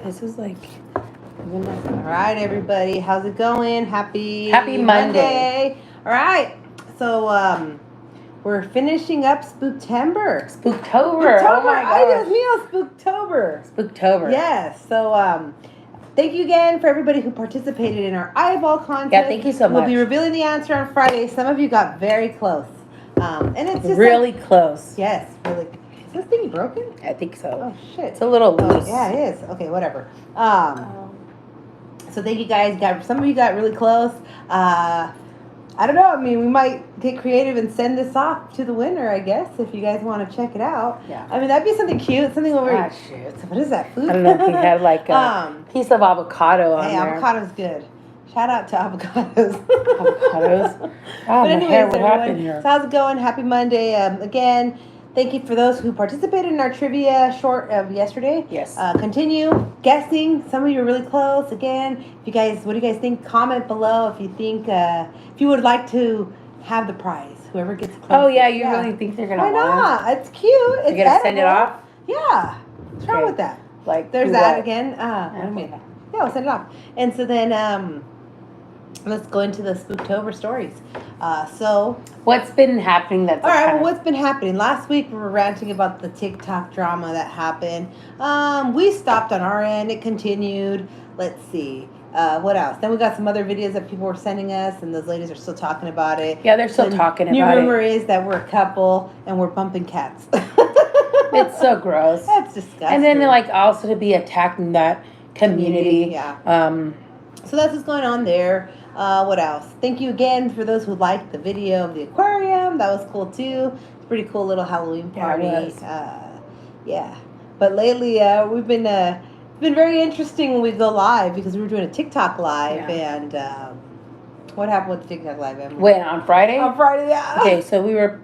This is like. All right, everybody. How's it going? Happy Monday. All right. So, we're finishing up Spooktober. Spooktober. Oh my Ay, Dios gosh. mío, Spooktober. Spooktober. Yes. So, thank you again for everybody who participated in our eyeball contest. Yeah, thank you so much. We'll be revealing the answer on Friday. Some of you got very close. And it's just really close. Yes, really. Is this thing broken? I think so. Oh, shit. It's a little loose. Yeah, it is. Okay, whatever. So thank you guys. Some of you got really close. I don't know. I mean, we might get creative and send this off to the winner, I guess, if you guys want to check it out. Yeah. I mean, that'd be something cute. Something over. Ah, shit. What is that food? I don't know if he had like a piece of avocado on hey, there. avocado's good. Shout out to avocados. Avocados. But anyways, what happened here? So how's it going? Happy Monday. Again, thank you for those who participated in our trivia short of yesterday. Yes. Continue guessing. Some of you are really close. Again, if you guys, what do you guys think? Comment below if you think, if you would like to have the prize. Whoever gets close. Oh yeah, you really think they're gonna? Why not? It's cute. It's You're gonna send it off? Yeah. What's wrong with that? Like there's that again. Okay. Yeah, I'll send it off. And so then, let's go into the Spooktober stories. So what's been happening that's all right, well, what's been happening? Last week we were ranting about the TikTok drama that happened. We stopped on our end. It continued. Let's see. What else? Then we got some other videos that people were sending us, and those ladies are still talking about it. Yeah, they're still talking about it. New rumor is that we're a couple and we're bumping cats. It's so gross. That's disgusting. And then like also to be attacking that community. Yeah. So that's what's going on there. What else? Thank you again for those who liked the video of the aquarium. That was cool too. It's a pretty cool little Halloween party. Yeah, it was. Yeah. But lately, we've been it's been very interesting when we go live because we were doing a TikTok live and what happened with the TikTok live, Emily? When on Friday? On Friday, yeah. Okay, so we were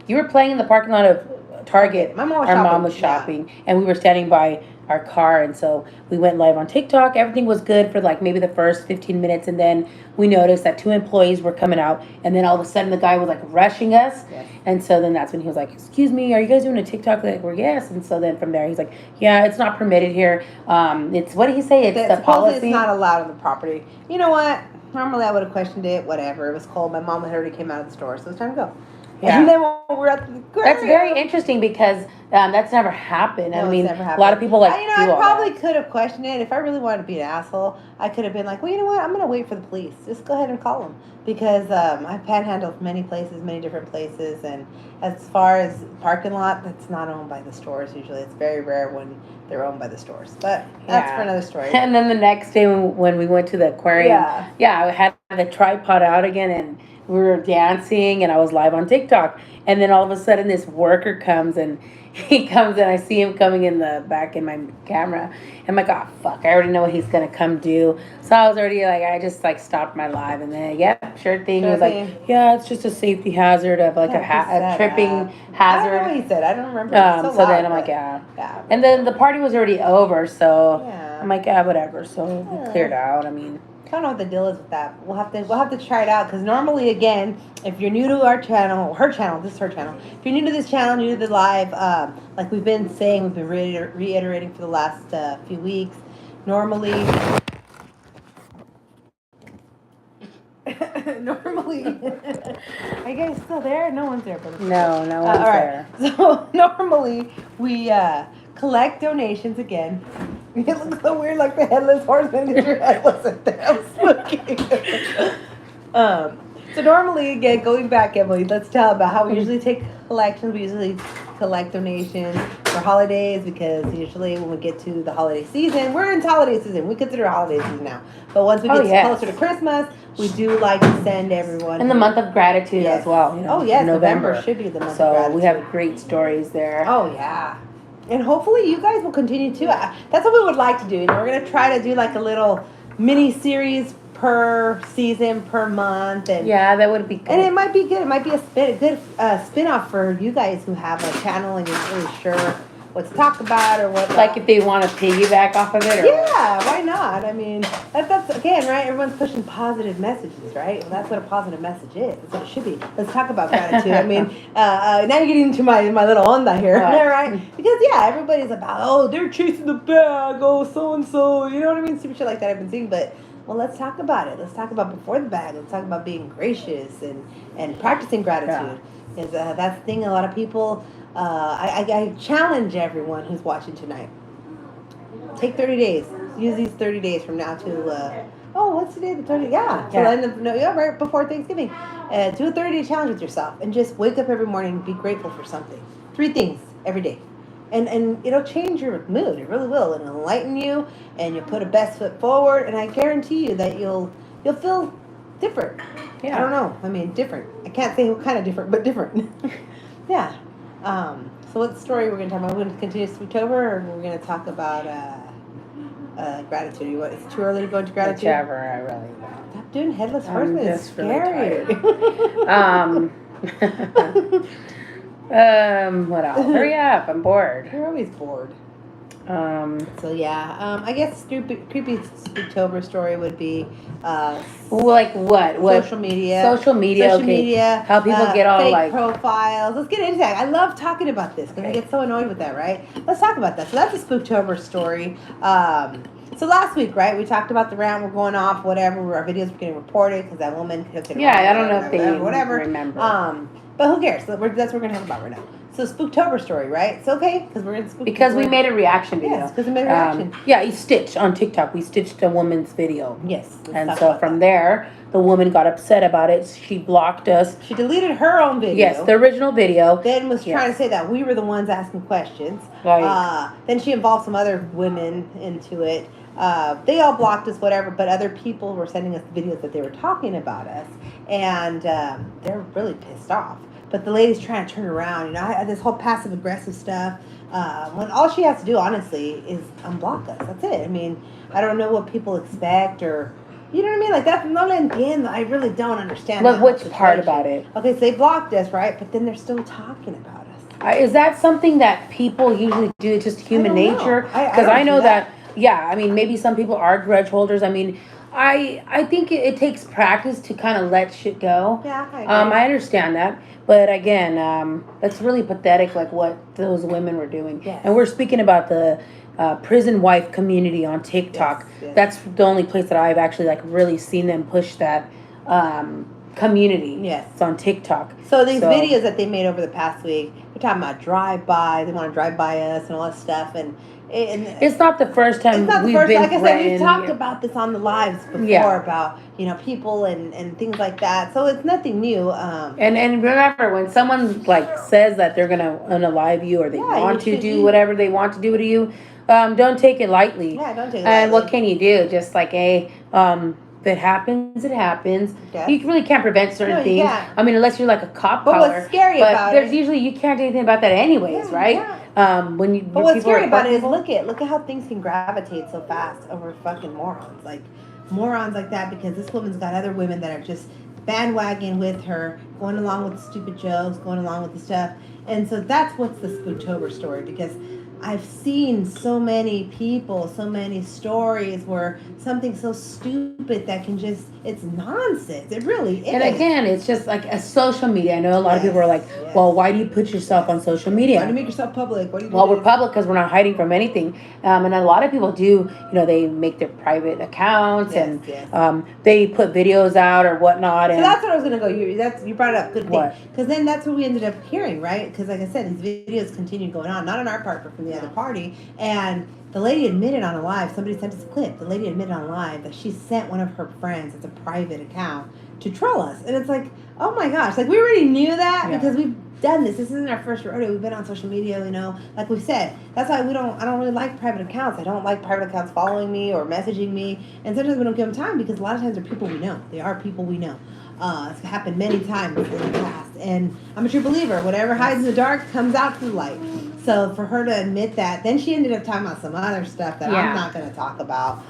you were playing in the parking lot of Target. My mom was Our shopping. mom was shopping, and we were standing by our car, and so we went live on TikTok. Everything was good for like maybe the first 15 minutes, and then we noticed that 2 employees were coming out, and then all of a sudden the guy was like rushing us, and so then that's when he was like, "Excuse me, are you guys doing a TikTok?" Like, we're yes, and so then from there he's like, "Yeah, it's not permitted here. It's what did he say? It's the policy. It's not allowed on the property." You know what? Normally I would have questioned it. Whatever. It was cold. My mom had already came out of the store, so it's time to go. Yeah. And then when we're at the aquarium, that's very interesting because that's never happened. No, I mean, never happened. A lot of people like. I probably could have questioned it if I really wanted to be an asshole. I could have been like, well, you know what? I'm gonna wait for the police. Just go ahead and call them because I've panhandled many places, many different places, and as far as parking lot, that's not owned by the stores. Usually, it's very rare when they're owned by the stores. But that's for another story. And then the next day when we went to the aquarium, I had the tripod out again and we were dancing and I was live on TikTok. And then all of a sudden this worker comes and he comes and I see him coming in the back in my camera. I'm like, oh, fuck, I already know what he's going to come do. So I was already like, I just like stopped my live and then, sure thing. He was like, yeah, it's just a safety hazard of like a tripping hazard. I don't know what he said. I don't remember. So then I'm like, yeah. And then the party was already over. So I'm like, yeah, whatever. So we cleared out. I mean. I don't know what the deal is with that. We'll have to try it out because normally, again, if you're new to our channel, this is her channel. If you're new to this channel, new to the live, like we've been saying, we've been reiterating for the last few weeks. Normally, are you guys still there? No one's there, brother. No one's there. So normally we collect donations again. It looks so weird, like the headless horseman because your head wasn't there. So normally, again, going back, Emily, let's tell about how we usually take collections. We usually collect donations for holidays because usually when we get to the holiday season, we're into holiday season. We consider it holiday season now. But once we get closer to Christmas, we do like to send everyone. And the month of gratitude as well. You know, November should be the month of gratitude. So we have great stories there. Oh, yeah. And hopefully you guys will continue to. That's what we would like to do. We're going to try to do like a little mini series per season, per month. And that would be good. And it might be good. It might be a good spin-off for you guys who have a channel and you're not really sure what to talk about or what. Like if they want to piggyback off of it, or yeah, why not? I mean, that's again, right? Everyone's pushing positive messages, right? Well, that's what a positive message is. That's what it should be. Let's talk about gratitude. I mean, now you're getting into my little onda here, right? Because yeah, everybody's about, oh, they're chasing the bag, oh, so and so, you know what I mean? Stupid shit like that I've been seeing, but. Well, let's talk about it. Let's talk about before the bag. Let's talk about being gracious and practicing gratitude. Because that's the thing. A lot of people. I challenge everyone who's watching tonight. Take 30 days. Use these 30 days from now to. What's today? The 30th? Yeah. Till end of right before Thanksgiving. Do a 30-day challenge with yourself and just wake up every morning and be grateful for something. 3 things every day. And it'll change your mood. It really will. It'll enlighten you, and you'll put a best foot forward. And I guarantee you that you'll feel different. Yeah. I don't know. I mean, different. I can't say what kind of different, but different. yeah. So what story we're going to talk about? We're going to continue Spooktober, or we're going to talk about gratitude. It's too early to go into gratitude. Whichever. I really don't. Stop doing headless horseman. It's scary. Really what else? Hurry up! I'm bored. You're always bored. So yeah, I guess creepy Spooktober story would be like what? Social media. Social media. How people get all fake like profiles. Let's get into that. I love talking about this because I get so annoyed with that. Right? Let's talk about that. So that's a Spooktober story. So last week, right, we talked about the rant. We're going off, whatever. Our videos were getting reported because that woman took it. Yeah, I don't know if they remember. But who cares? That's what we're going to talk about right now. So Spooktober story, right? It's okay because we're in Spooktober. Because we made a reaction video. Yes, because we made a reaction. Yeah, Stitch on TikTok. We stitched a woman's video. Yes. And so from there, the woman got upset about it. She blocked us. She deleted her own video. Yes, the original video. Then was trying to say that we were the ones asking questions. Right. Then she involved some other women into it. They all blocked us, whatever, but other people were sending us videos that they were talking about us. And they're really pissed off. But the lady's trying to turn around, this whole passive aggressive stuff. When all she has to do, honestly, is unblock us. That's it. I mean, I don't know what people expect or, you know what I mean? Like, that's not in the end. I really don't understand. But which part about it? Okay, so they blocked us, right? But then they're still talking about us. Is that something that people usually do? It's just human nature? Because I know that, I mean, maybe some people are grudge holders. I mean, I think it takes practice to kind of let shit go. Yeah, I agree. I understand that. But again, that's really pathetic, like what those women were doing. Yes. And we're speaking about the prison wife community on TikTok. Yes. That's the only place that I've actually like really seen them push that community. Yes. It's on TikTok. So these videos that they made over the past week, they're talking about drive-by. They want to drive by us and all that stuff. And it's not the first time we've been like I said, we've talked about this on the lives before about people and things like that. So it's nothing new. And remember, when someone like says that they're gonna unalive you or they want to do whatever they want to do to you, don't take it lightly. Yeah, don't take it lightly. And what can you do? Just like if it happens, it happens. Yes. You really can't prevent certain things. Can't. I mean, unless you're like a cop but collar. What's scary about there's usually you can't do anything about that anyways, right? Yeah. But what's scary about it is look at how things can gravitate so fast over fucking morons like that, because this woman's got other women that are just bandwagon with her, going along with the stupid jokes, going along with the stuff. And so that's what's the Spooktober story, because I've seen so many people, so many stories where something so stupid that can just, it's nonsense. It really is. And again, it's just like a social media. I know a lot of people are like, well, why do you put yourself on social media? Why do you make yourself public? What do you do? Well, we're public because we're not hiding from anything. And a lot of people do, they make their private accounts and they put videos out or whatnot. So that's what I was going to go. You brought it up. Good thing. Because then that's what we ended up hearing, right? Because like I said, these videos continued going on. Not on our part, but from the other party. And the lady admitted on a live, somebody sent us a clip. The lady admitted on live that she sent one of her friends, it's a private account, to troll us. And it's like, oh my gosh, like we already knew that because we've done this. This isn't our first rodeo. We've been on social media, like we've said. That's why I don't really like private accounts. I don't like private accounts following me or messaging me. And sometimes we don't give them time because a lot of times they're people we know. They are people we know. It's happened many times in the past. And I'm a true believer. Whatever hides in the dark comes out to the light. So for her to admit that, then she ended up talking about some other stuff that I'm not going to talk about.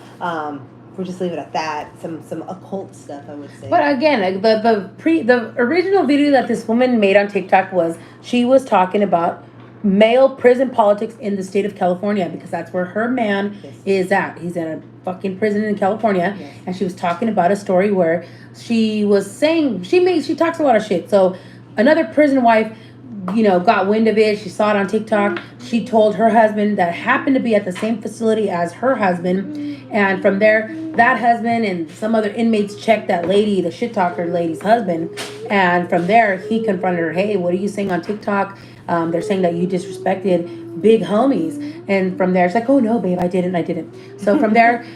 We'll just leave it at that. Some occult stuff, I would say. But again, the original video that this woman made on TikTok was she was talking about male prison politics in the state of California, because that's where her man is at. He's in a fucking prison in California. And she was talking about a story where she was saying she talks a lot of shit. So another prison wife, got wind of it. She saw it on TikTok. She told her husband that happened to be at the same facility as her husband. And from there, that husband and some other inmates checked that lady, the shit talker lady's husband. And from there, he confronted her. Hey, what are you saying on TikTok? They're saying that you disrespected big homies. And from there, she's like, oh, no, babe, I didn't. So from there,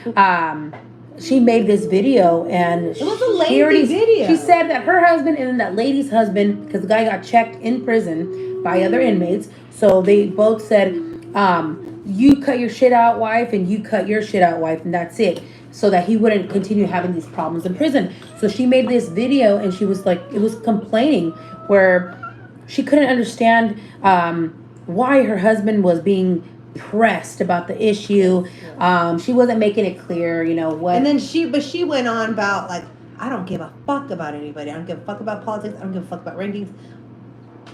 she made this video, and it was a lady video. She said that her husband and then that lady's husband, because the guy got checked in prison by other inmates, so they both said, you cut your shit out, wife, and you cut your shit out, wife, and that's it, so that he wouldn't continue having these problems in prison. So she made this video, and she was like, it was complaining where she couldn't understand why her husband was being pressed about the issue. She wasn't making it clear, what. And then she went on about like, I don't give a fuck about anybody. I don't give a fuck about politics. I don't give a fuck about rankings.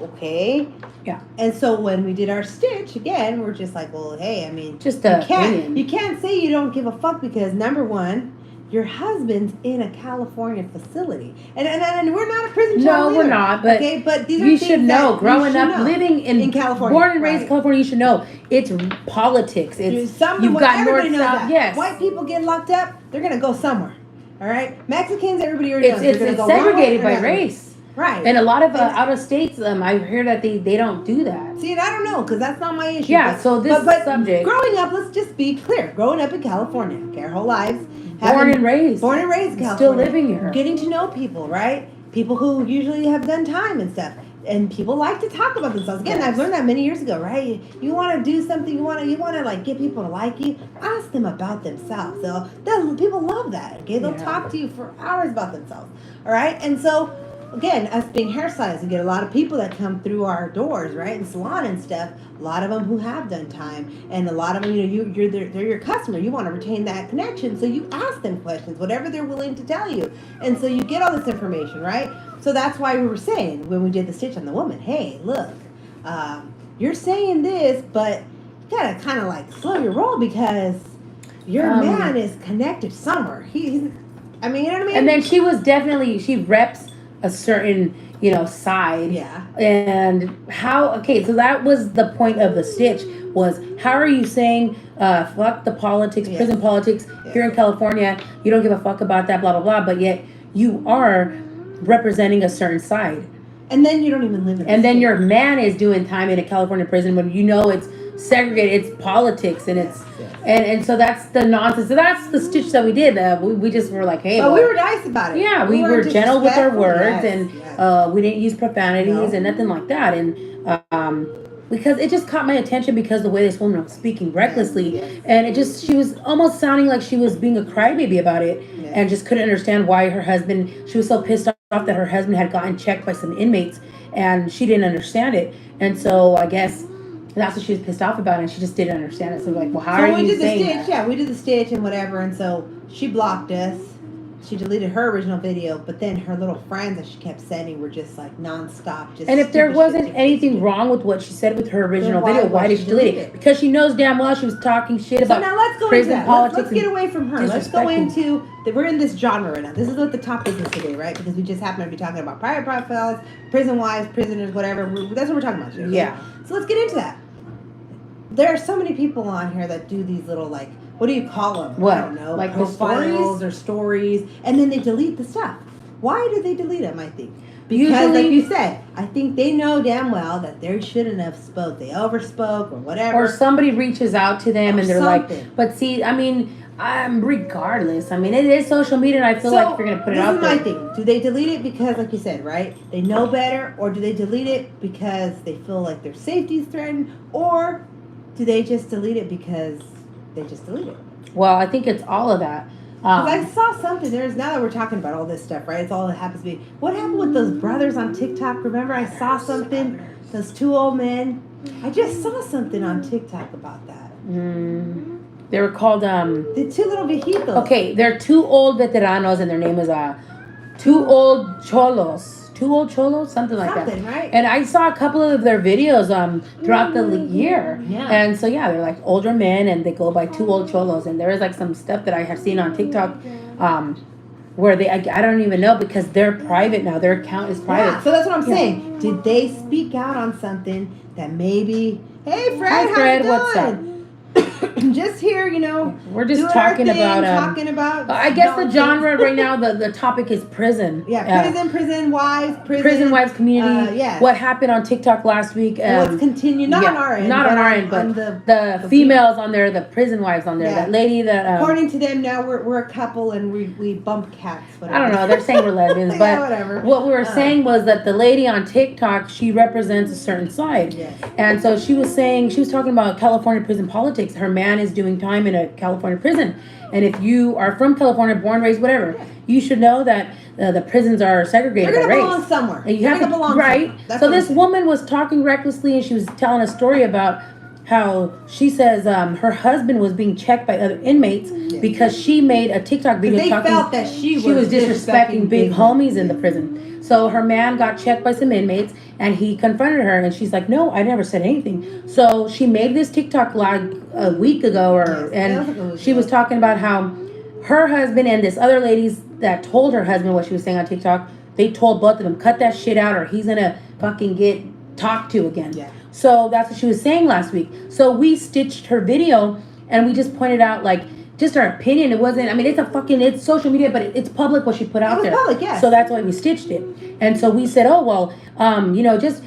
Okay. Yeah. And so when we did our stitch again, we're just like, well, hey, I mean, just you can't say you don't give a fuck because number one, your husband's in a California facility, and we're not a prison child. No, we're not. But okay, but these are you should know. Growing up, know. living in California, born and raised in California, you should know it's politics. It's you've got north, south. Yes, white people get locked up, they're gonna go somewhere. All right, Mexicans, everybody already knows. It's segregated by race. Right. And a lot of out of states, I hear that they don't do that. See, and I don't know, because that's not my issue. Yeah, so this subject. Growing up, let's just be clear. Growing up in California, okay, our whole lives. Born and raised in California. Still living here. Getting to know people, right? People who usually have done time and stuff. And people like to talk about themselves. Again, I've learned that many years ago, right? You want to do something, you want to like get people to like you, ask them about themselves. So people love that, okay? They'll talk to you for hours about themselves, all right? And so, again, us being hairstylists, we get a lot of people that come through our doors, right, in salon and stuff. A lot of them who have done time, and a lot of them, they're your customer. You want to retain that connection, so you ask them questions, whatever they're willing to tell you, and so you get all this information, right? So that's why we were saying when we did the stitch on the woman, hey, look, you're saying this, but you gotta kind of like slow your roll because your man is connected somewhere. He's, you know what I mean? And then she reps a certain side. Yeah. And so that was the point of the stitch, was how are you saying fuck the politics, prison politics here in California, you don't give a fuck about that, blah blah blah, but yet you are representing a certain side. And then you don't even live in it. And then your man is doing time in a California prison when it's segregated, it's politics, and it's and so that's the nonsense. So that's the stitch that we did. We just were like, hey, but we were nice about it. Yeah, we were gentle with our words, and we didn't use profanities and nothing like that. And because it just caught my attention because the way this woman was speaking recklessly, and she was almost sounding like she was being a crybaby about it, and just couldn't understand why her husband. She was so pissed off that her husband had gotten checked by some inmates, and she didn't understand it. And so I guess that's what she was pissed off about, and she just didn't understand it. So like, well, how are you saying that? Yeah, we did the stitch and whatever, and so she blocked us. She deleted her original video, but then her little friends that she kept sending were just like nonstop. And if there wasn't anything wrong with what she said with her original video, why did she delete it? Because she knows damn well she was talking shit about now let's go prison into politics. Let's get away from her. Let's go into we're in this genre right now. This is what the topic is today, right? Because we just happen to be talking about private profiles, prison wives, prisoners, whatever. That's what we're talking about today. Okay? Yeah. So let's get into that. There are so many people on here that do these little like, what do you call them? What? I don't know. Like profiles or stories, and then they delete the stuff. Why do they delete them? I think because, like you said, I think they know damn well that they shouldn't have spoke. They overspoke or whatever. Or somebody reaches out to them and they're something. like, but see, I mean, regardless, I mean, it is social media, and I feel like if you're gonna put it out there. This is my thing. Do they delete it because, like you said, right? They know better, or do they delete it because they feel like their safety is threatened, or do they just delete it because they just delete it? Well, I think it's all of that. Because I saw something. Now that we're talking about all this stuff, right? It's all that happens to be. What happened with those brothers on TikTok? Remember, I saw something. Those two old men. I just saw something on TikTok about that. They were called the two little viejitos. Okay, they're two old veteranos, and their name is two old cholos. Two Old Cholos, something like that. Right? And I saw a couple of their videos throughout the year. Yeah. And so yeah, they're like older men, and they go by Two Old Cholos. And there is like some stuff that I have seen on TikTok, where I don't even know, because they're private now. Their account is private. Yeah. So that's what I'm saying. Did they speak out on something that maybe? Hey, Fred. Hi, Fred. How's it What's going? Just here, we're just talking about I guess the genre right now, the topic is prison. Yeah, prison wives community. What happened on TikTok last week? What's continued, not on our end, but the females on there, the prison wives on there. That lady that according to them now we're a couple and we bump cats. Whatever. I don't know. They're saying we're lesbians, but whatever. What we were saying was that the lady on TikTok, she represents a certain side, and so she was talking about California prison politics. Her man is doing time in a California prison, and if you are from California, born, raised, whatever, you should know that the prisons are segregated by race. You're gonna belong somewhere. And you have to belong right. So this woman was talking recklessly, and she was telling a story about how she says her husband was being checked by other inmates because she made a TikTok video talking. They felt that she was disrespecting big homies in the prison. So her man got checked by some inmates, and he confronted her, and she's like, "No, I never said anything." So she made this TikTok live a week ago, and she was talking about how her husband and this other ladies that told her husband what she was saying on TikTok, they told both of them, "Cut that shit out, or he's gonna fucking get talked to again." Yeah. So that's what she was saying last week. So we stitched her video, and we just pointed out like just our opinion. It wasn't. I mean, it's social media, but it's public what she put out there. Public, yes. So that's why we stitched it. And so we said, oh well, just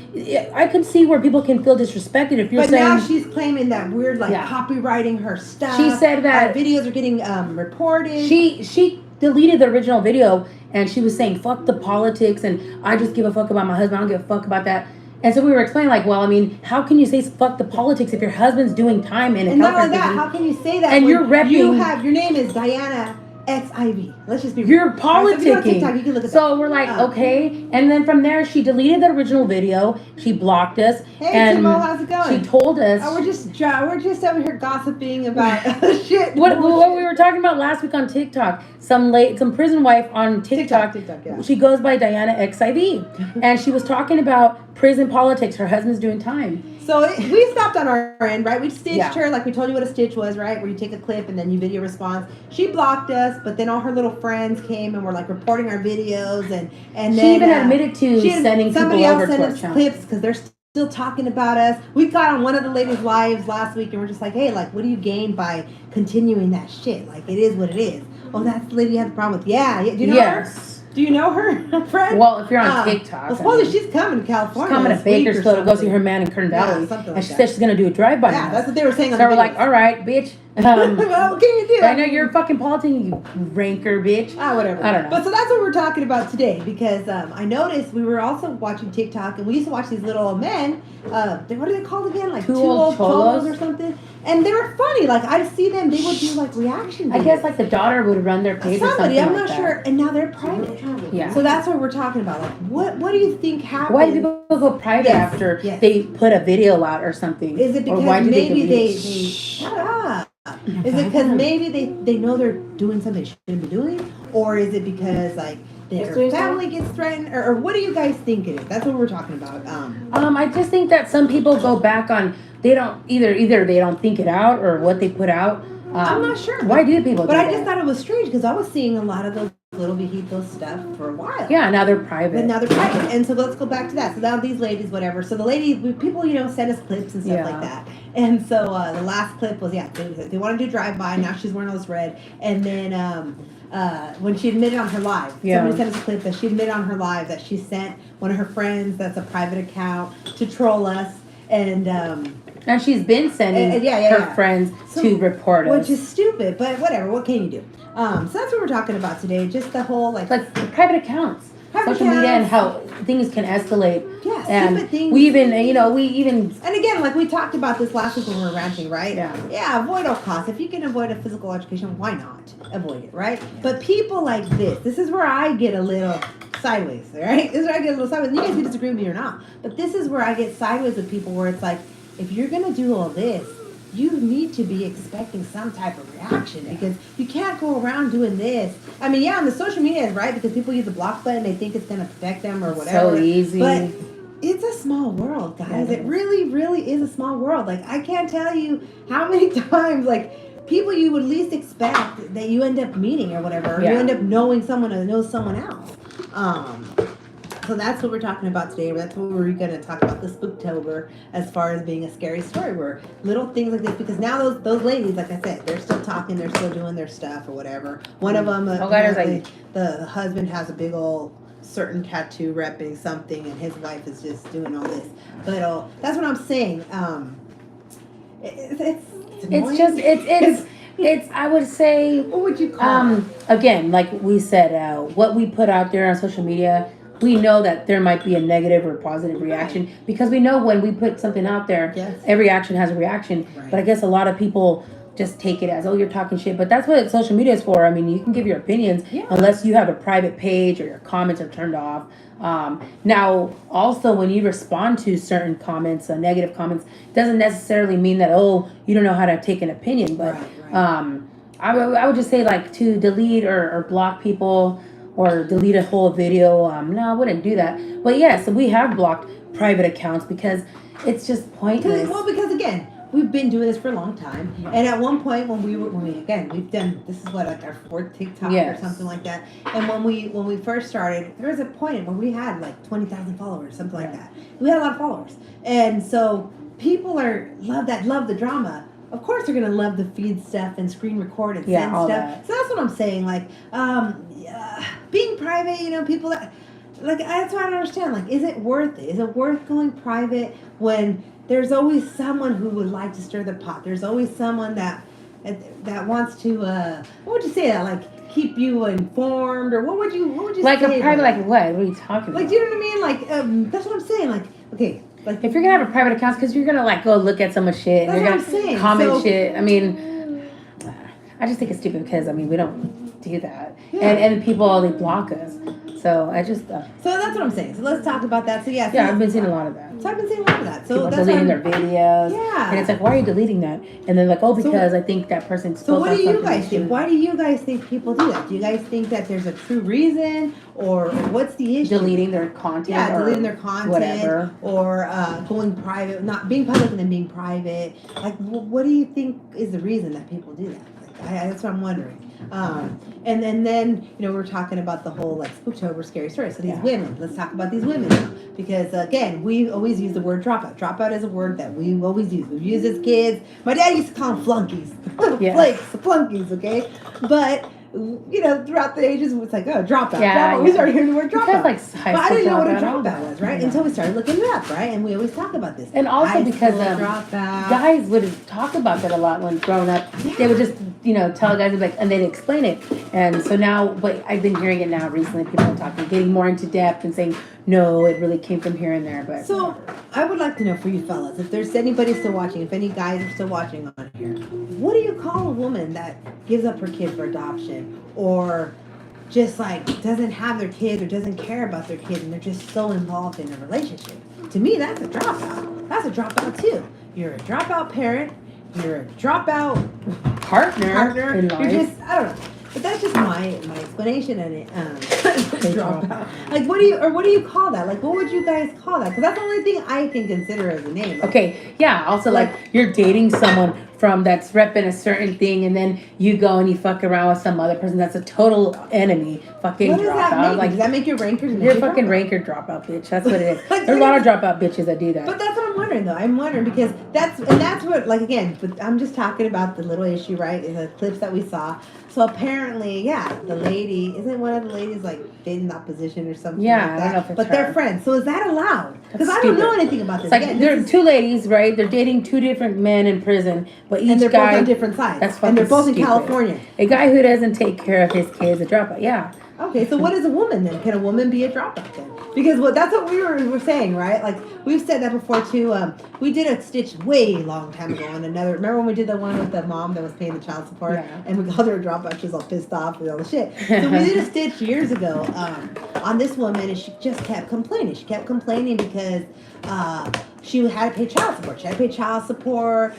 I could see where people can feel disrespected if you're saying. But now she's claiming that we're like copywriting her stuff. She said that our videos are getting reported. She deleted the original video, and she was saying fuck the politics, and I just give a fuck about my husband. I don't give a fuck about that. And so we were explaining, like, well, I mean, how can you say fuck the politics if your husband's doing time in a and not only that, how can you say that? And you're repping. Your name is Diana XIV. Let's just be. You're politicking. TikTok, you can look at so we're like, okay, and then from there, she deleted the original video. She blocked us. Hey, and Timo, how's it going? She told us. Oh, we're just over here gossiping about shit. What we were talking about last week on TikTok. Some prison wife on TikTok. Yeah. She goes by Diana XIV, and she was talking about prison politics. Her husband's doing time. So we stopped on our end, right? We stitched her, like we told you what a stitch was, right? Where you take a clip and then you video response. She blocked us, but then all her little friends came and were like reporting our videos, and then she even admitted to sending people over to our channel. Clips because they're still talking about us. We got on one of the ladies' lives last week, and we're just like, hey, like, what do you gain by continuing that shit? Like, it is what it is. Oh, that's the lady you have a problem with. Yeah. Do you know her? Do you know her, friend? Well, if you're on TikTok. Well, supposedly she's coming to California. She's coming to Bakersfield to go see her man in Kern Valley. And she said she's going to do a drive-by. Yeah, that's what they were saying. So we're like, all right, bitch. Well, what can you do? I know you're a fucking politician, you ranker, bitch. Whatever. I don't know. But so that's what we're talking about today, because I noticed we were also watching TikTok, and we used to watch these little men. What are they called again? Like two old cholos or something. And they were funny. Like, I'd see them, they would do like reaction videos. I guess like the daughter would run their page or something. I'm not sure. And now they're private. Yeah. So that's what we're talking about. Like, what do you think happened? Why do people go private after they put a video out or something? Is it because maybe they shut up? Is it because maybe they know they're doing something they shouldn't be doing? Or is it because like their family gets threatened? Or what do you guys think it is? That's what we're talking about. I just think that some people go back on, they don't either they don't think it out or what they put out. I'm not sure. Why do people do But that? I just thought it was strange because I was seeing a lot of those little viejitos stuff for a while. Yeah, now they're private. But now they're private. And so let's go back to that. So now these ladies, whatever. So the ladies, people, send us clips and stuff like that. And so the last clip was, they want to do drive-by. Now she's wearing all this red. And then when she admitted on her live, somebody sent us a clip that she admitted on her live that she sent one of her friends that's a private account to troll us. And she's been sending her friends to report us. Which is stupid, but whatever. What can you do? So that's what we're talking about today. Just the whole, like private accounts. Social media and how things can escalate. Yeah, and stupid things. We even. And again, like we talked about this last week when we were ranting, right? Yeah, avoid all costs. If you can avoid a physical education, why not avoid it, right? But people like this is where I get a little sideways, right? This is where I get a little sideways. And you guys can disagree with me or not, but this is where I get sideways with people where it's like, if you're going to do all this, you need to be expecting some type of reaction because you can't go around doing this. I mean, yeah, on the social media is right because people use the block button, they think it's going to protect them or whatever. So easy. But it's a small world, guys. It really, really is a small world. Like, I can't tell you how many times, like, people you would least expect that you end up meeting or whatever, or you end up knowing someone who knows someone else. So that's what we're talking about today. That's what we're going to talk about this Spooktober as far as being a scary story. Where little things like this, because now those ladies, like I said, they're still talking, they're still doing their stuff or whatever. One of them, the husband has a big old certain tattoo repping something, and his wife is just doing all this. But that's what I'm saying. It's I would say, what would you call it? Again, like we said, what we put out there on social media, we know that there might be a negative or positive reaction because we know when we put something out there, every action has a reaction. But I guess a lot of people just take it as, oh, you're talking shit. But that's what social media is for. I mean, you can give your opinions unless you have a private page or your comments are turned off. Now, also, when you respond to certain comments, negative comments, doesn't necessarily mean that, oh, you don't know how to take an opinion. But I would just say, like, to delete or block people or delete a whole video. No, I wouldn't do that. But yes, we have blocked private accounts because it's just pointless. Because again, we've been doing this for a long time, and at one point we've done, this is what, like our fourth TikTok or something like that. And when we first started, there was a point when we had like 20,000 followers, something like that. We had a lot of followers, and so people love the drama. Of course, they're gonna love the feed stuff and screen record and send stuff. That. So that's what I'm saying. Like, being private, people that, like, that's what I don't understand. Like, is it worth it? Is it worth going private when there's always someone who would like to stir the pot? There's always someone that wants to, what would you say? Like, keep you informed, or what would you like say? Like a private, like what? What are you talking about? Like, do you know what I mean? Like, that's what I'm saying. Like, okay. Like, if you're gonna have a private account, because you're gonna like go look at someone's shit and you're gonna comment shit. I mean, I just think it's stupid because we don't do that, and people, they block us. So I just. So that's what I'm saying. So let's talk about that. So yeah, I've been seeing a lot of that. So I've been seeing a lot of that. So people that's deleting their videos. Yeah. And it's like, why are you deleting that? And then like, oh, because I think that person's. So what do you guys think? Why do you guys think people do that? Do you guys think that there's a true reason, or what's the issue? Deleting their content. Yeah, deleting their content. Whatever. Or going private, not being public and then being private. Like, what do you think is the reason that people do that? That's what I'm wondering. And then we're talking about the whole like Spooktober scary story. So these women, let's talk about these women now, because again, we always use the word dropout. Dropout is a word that we always use. We've used as kids. My dad used to call them flunkies, flunkies. Okay, but throughout the ages, it's like, oh, dropout. Yeah, dropout. We started hearing the word dropout. Like but I didn't know what a dropout was, right? Until we started looking it up, right? And we always talk about this. And also because guys would talk about that a lot when growing up. Yeah. They would just, tell guys, like, and they'd explain it. And so now, but I've been hearing it now recently. People are talking, getting more into depth and saying, no, it really came from here and there. But so I would like to know for you fellas, if there's anybody still watching, if any guys are still watching on here, what do you call a woman that gives up her kid for adoption, or just like doesn't have their kids or doesn't care about their kids and they're just so involved in a relationship? To me, that's a dropout. That's a dropout too. You're a dropout parent. You're a dropout partner. You're just, I don't know. But that's just my explanation on it. Dropout. Like, what do you call that? Like, what would you guys call that? Because that's the only thing I can consider as a name. Like, okay, yeah. Also, like you're dating someone that's repping a certain thing, and then you go and you fuck around with some other person that's a total enemy. Fucking what does dropout. That mean? Like, does that make you rankers? You're fucking ranker dropout, bitch. That's what it is. There's a lot of dropout bitches that do that. But that's what I'm wondering, though. I'm wondering because that's what, like, again. But I'm just talking about the little issue, right? In the clips that we saw. So apparently, the lady, isn't one of the ladies like dating the opposition or something? Yeah, like that? I don't know if it's but her. They're friends. So is that allowed? Because I don't know anything about this. It's like there are two ladies, right? They're dating two different men in prison, but each and they're guy both on different sides. That's fucking and they're both stupid. In California. A guy who doesn't take care of his kids, a dropout. Yeah. Okay, so what is a woman then? Can a woman be a dropout then? Because that's what we were saying, right? Like, we've said that before too. We did a stitch way long time ago on another. Remember when we did the one with the mom that was paying the child support, and we called her a dropout? She was all pissed off and all the shit. So we did a stitch years ago on this woman, and she just kept complaining. She kept complaining because she had to pay child support. She had to pay child support.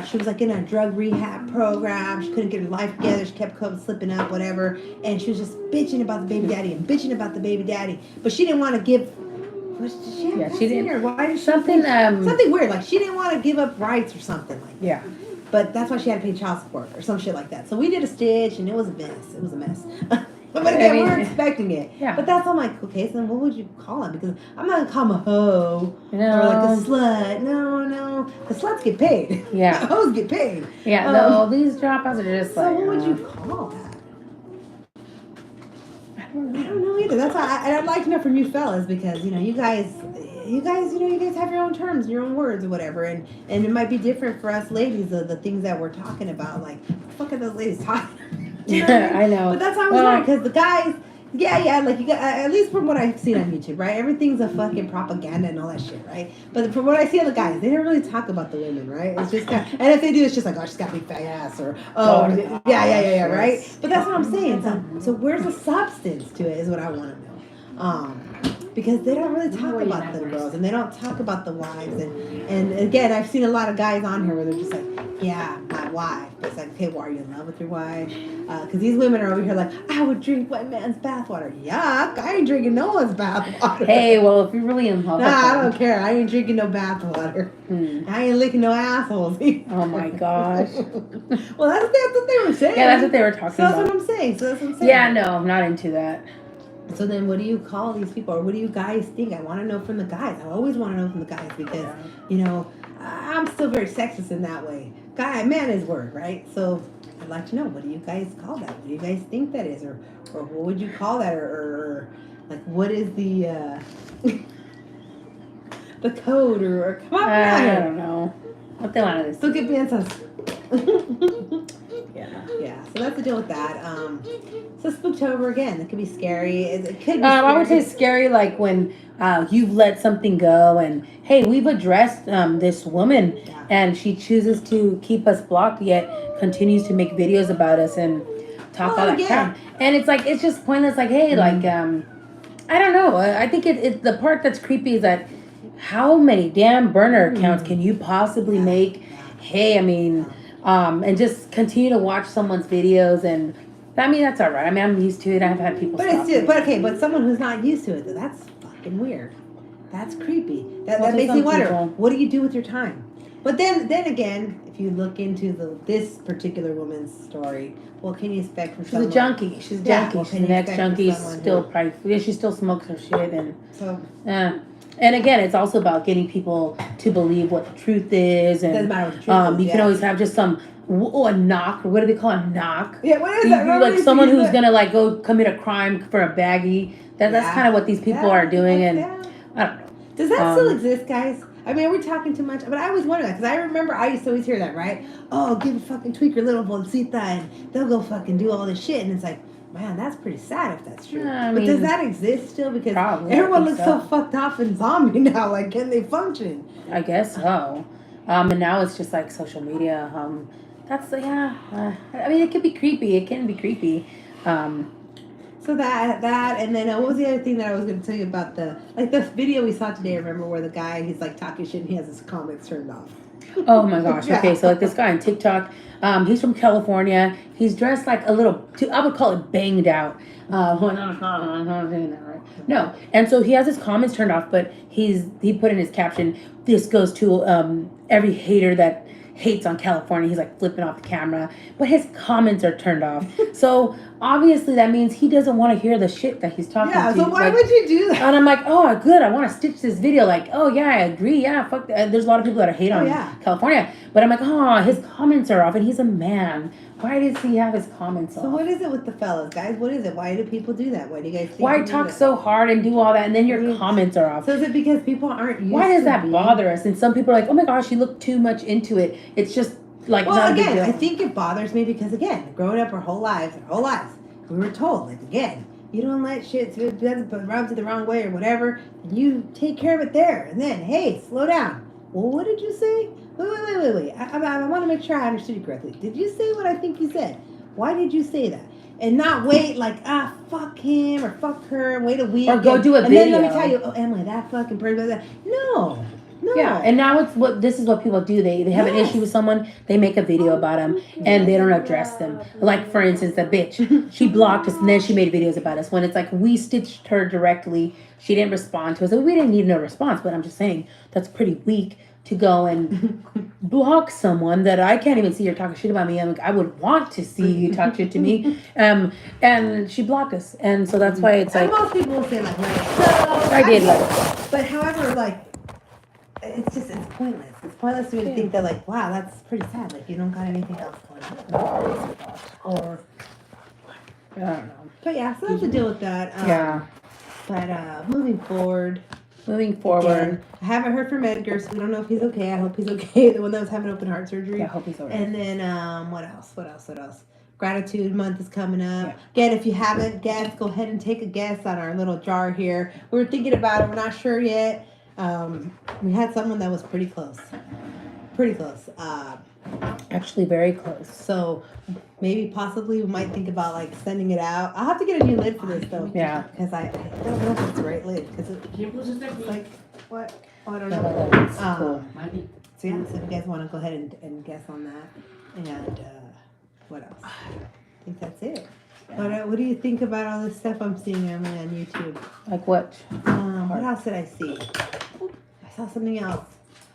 She was like in a drug rehab program. She couldn't get her life together. She kept slipping up, whatever. And she was just bitching about the baby daddy and bitching about the baby daddy. But she didn't want to give. She didn't. Why did she something something weird, like she didn't want to give up rights or something like that. Yeah. But that's why she had to pay child support or some shit like that. So we did a stitch and it was a mess. It was a mess. But again, we were expecting it. Yeah. But that's all I'm like, okay, so then what would you call him? Because I'm not gonna call him a hoe or like a slut. No. The sluts get paid. Yeah. The hoes get paid. Yeah, no, these dropouts are just so what would you call that? I don't know either. That's why I'd like to know from you fellas because you guys have your own terms, your own words or whatever, and it might be different for us ladies. The things that we're talking about, like, what the fuck are those ladies talking? You know what I mean? I know. But that's how I was wondering because the guys, like you got at least from what I've seen on YouTube, right? Everything's a fucking propaganda and all that shit, right? But from what I see of the guys, they don't really talk about the women, right? It's just and if they do, it's just like, oh, she's got a big fat ass or yeah, right? But that's what I'm saying. So where's the substance to it? Is what I want to know. Because they don't really talk about the girls and they don't talk about the wives and again I've seen a lot of guys on here where they're just like, yeah, my wife. But it's like, okay, well, are you in love with your wife? Because these women are over here like, I would drink white man's bathwater. Yuck! I ain't drinking no one's bathwater. Hey, well, if you're really in love, I don't care. I ain't drinking no bathwater. I ain't licking no assholes. Oh my gosh. Well, that's what they were saying. Yeah, that's what they were talking about. That's what I'm saying. Yeah, no, I'm not into that. So then what do you call these people? Or what do you guys think? I want to know from the guys. I always want to know from the guys because, I'm still very sexist in that way. Man is word, right? So I'd like to know, what do you guys call that? What do you guys think that is? Or what would you call that? Or like, what is the the code? Or come on, I don't know. What they want to do. Look at piensas. Yeah. So that's the deal with that. So Spooktober again. It could be scary. It could be scary. I would say scary like when you've let something go and hey, we've addressed this woman and she chooses to keep us blocked yet continues to make videos about us and talk all that crap. And it's like it's just pointless. Like hey, like I don't know. I think it the part that's creepy is that how many damn burner accounts can you possibly make? Hey, I mean. And just continue to watch someone's videos, and I mean that's all right. I mean I'm used to it. I've had people. But someone who's not used to it, that's fucking weird. That's creepy. That makes me wonder. What do you do with your time? But then again, if you look into this particular woman's story, what can you expect from someone? She's a junkie. She's a junkie. She's an ex-junkie. Still probably. She still smokes her shit and. So. And again, it's also about getting people to believe what the truth is. And doesn't matter what the truth is. You can always have just a knock, or what do they call it? A knock? Yeah, what is that? Like someone who's gonna like go commit a crime for a baggie. That's kind of what these people are doing, and I don't know. Does that still exist, guys? I mean, are we talking too much? But I always wonder that because I remember I used to always hear that, right? Oh, give a fucking tweaker little bolsita and they'll go fucking do all this shit, and it's like. Man, that's pretty sad if that's true. But does that exist still? Because everyone looks so fucked off and zombie now. Like, can they function? I guess so. And now it's just like social media. That's I mean, it could be creepy. It can be creepy. So that, and then what was the other thing that I was going to tell you about the video we saw today? Remember where the guy he's like talking shit and he has his comments turned off. Oh my gosh. Okay, so like this guy on TikTok, he's from California. He's dressed like a little, I would call it banged out. No. And so he has his comments turned off, but he put in his caption, this goes to every hater that hates on California. He's like flipping off the camera, but his comments are turned off. So obviously that means he doesn't want to hear the shit that he's talking to. Yeah, so why would you do that? And I'm like, oh, good. I want to stitch this video. Like, oh yeah, I agree. Yeah, fuck. There's a lot of people that hate on California, but I'm like, oh, his comments are off, and he's a man. Why does he have his comments off? So what is it with the fellas, guys? What is it? Why do people do that? Why do you guys think why talk so hard and do all that, and then your comments are off? So is it because people aren't used Why does that bother us? And some people are like, oh my gosh, you look too much into it. It's just like, well, again, I think it bothers me because, again, growing up our whole lives, we were told, like, again, you don't let shit rub to the wrong way or whatever, and you take care of it there. And then, hey, slow down. Well, what did you say? Wait. I want to make sure I understood you correctly. Did you say what I think you said? Why did you say that? And not wait like, fuck him or fuck her and wait a week. Or go do a video. And then let me tell you, oh, Emily, that fucking person. No, No. Yeah, and now this is what people do. They have an issue with someone, they make a video about them, and they don't address them. Like, for instance, the bitch, she blocked us, and then she made videos about us. When it's like, we stitched her directly, she didn't respond to us. We didn't need no response, but I'm just saying, that's pretty weak to go and block someone that I can't even see her talking shit about me. I'm like, I would want to see you talk shit to me. And she blocked us. And so that's why it's like... most people will say, like, I did let it. But however, like, it's pointless. It's pointless to me to think that, like, wow, that's pretty sad. Like, you don't got anything else going on. Or, I don't know. But yeah, so that's the deal with that. Yeah. But moving forward. Again, I haven't heard from Edgar, so we don't know if he's okay. I hope he's okay. The one that was having open heart surgery. Yeah, I hope he's okay. And then, what else? Gratitude month is coming up. Yeah. Again, if you haven't guessed, go ahead and take a guess on our little jar here. We're thinking about it. We're not sure yet. We had someone that was pretty close. Actually, very close. So maybe possibly we might think about like sending it out. I'll have to get a new lid for this though. Yeah. Because I don't know if it's the right lid. Because it's like, what? Oh, I don't know. Cool. So yeah, so if you guys want to go ahead and guess on that. And what else? I think that's it. What do you think about all this stuff I'm seeing, Emily, on YouTube? Like what? What else did I see? I saw something else.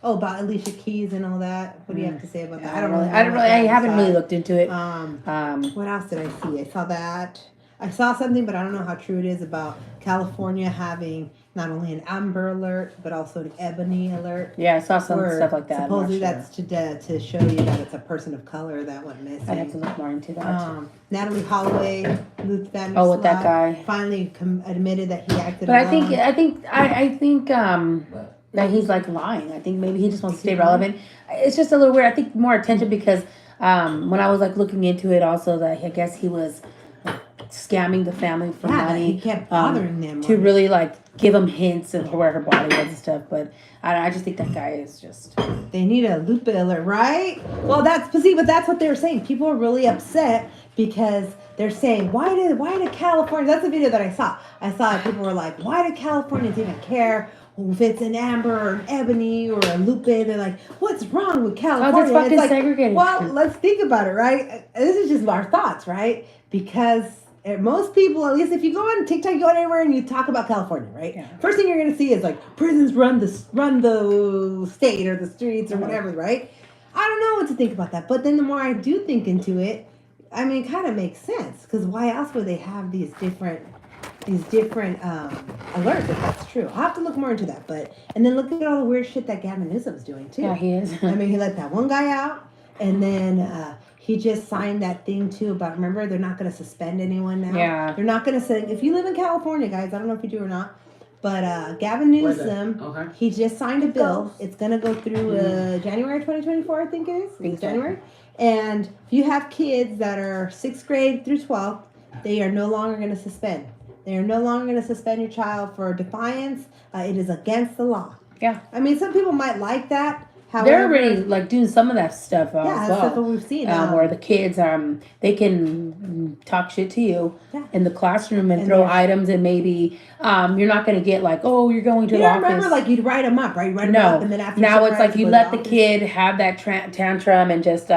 Oh, about Alicia Keys and all that. What do you have to say about that? I haven't really looked into it. What else did I see? I saw that. I saw something, but I don't know how true it is about California having not only an Amber Alert, but also an Ebony Alert. Yeah, I saw some stuff like that. Supposedly that's to show you that it's a person of color that went missing. I have to look more into that. Natalie Holloway, Luther Vandross. Oh, with that guy. Finally admitted that he acted. But I think that he's like lying. I think maybe he just wants to stay relevant. It's just a little weird. I think more attention because when I was like looking into it, also that I guess he was scamming the family for money. He kept bothering them to really like give them hints of where her body was and stuff. But I just think that guy is just. They need a Lupe alert, right? Well, but that's what they were saying. People are really upset because they're saying, why did California? That's a video that I saw. People were like, why do Californians even care if it's an Amber or an Ebony or a Lupe? They're like, what's wrong with California? Oh, that's fucking like, segregated. Well, let's think about it, right? This is just our thoughts, right? Because most people, at least if you go on TikTok, you go anywhere and you talk about California, right? Yeah. First thing you're going to see is like prisons run the state or the streets or whatever, right? I don't know what to think about that. But then the more I do think into it, I mean, it kind of makes sense. Because why else would they have these different alerts if that's true? I'll have to look more into that. And then look at all the weird shit that Gavin Newsom's doing too. Yeah, he is. I mean, he let that one guy out, and then he just signed that thing too about, remember, they're not going to suspend anyone now. Yeah. They're not going to say, if you live in California, guys, I don't know if you do or not, but Gavin Newsom, he just signed a bill. It's going to go through January 2024, I think it is. January. And if you have kids that are 6th grade through 12th, they are no longer going to suspend. They are no longer going to suspend your child for defiance. It is against the law. Yeah. I mean, some people might like that. However, they're already like doing some of that stuff as well. That's what we've seen. Where the kids they can talk shit to you in the classroom and throw items, and maybe you're not going to get like, oh, you're going to the office. Remember, like you'd write them up, right? Write them up, and then after now it's like you let the kid have that tantrum and just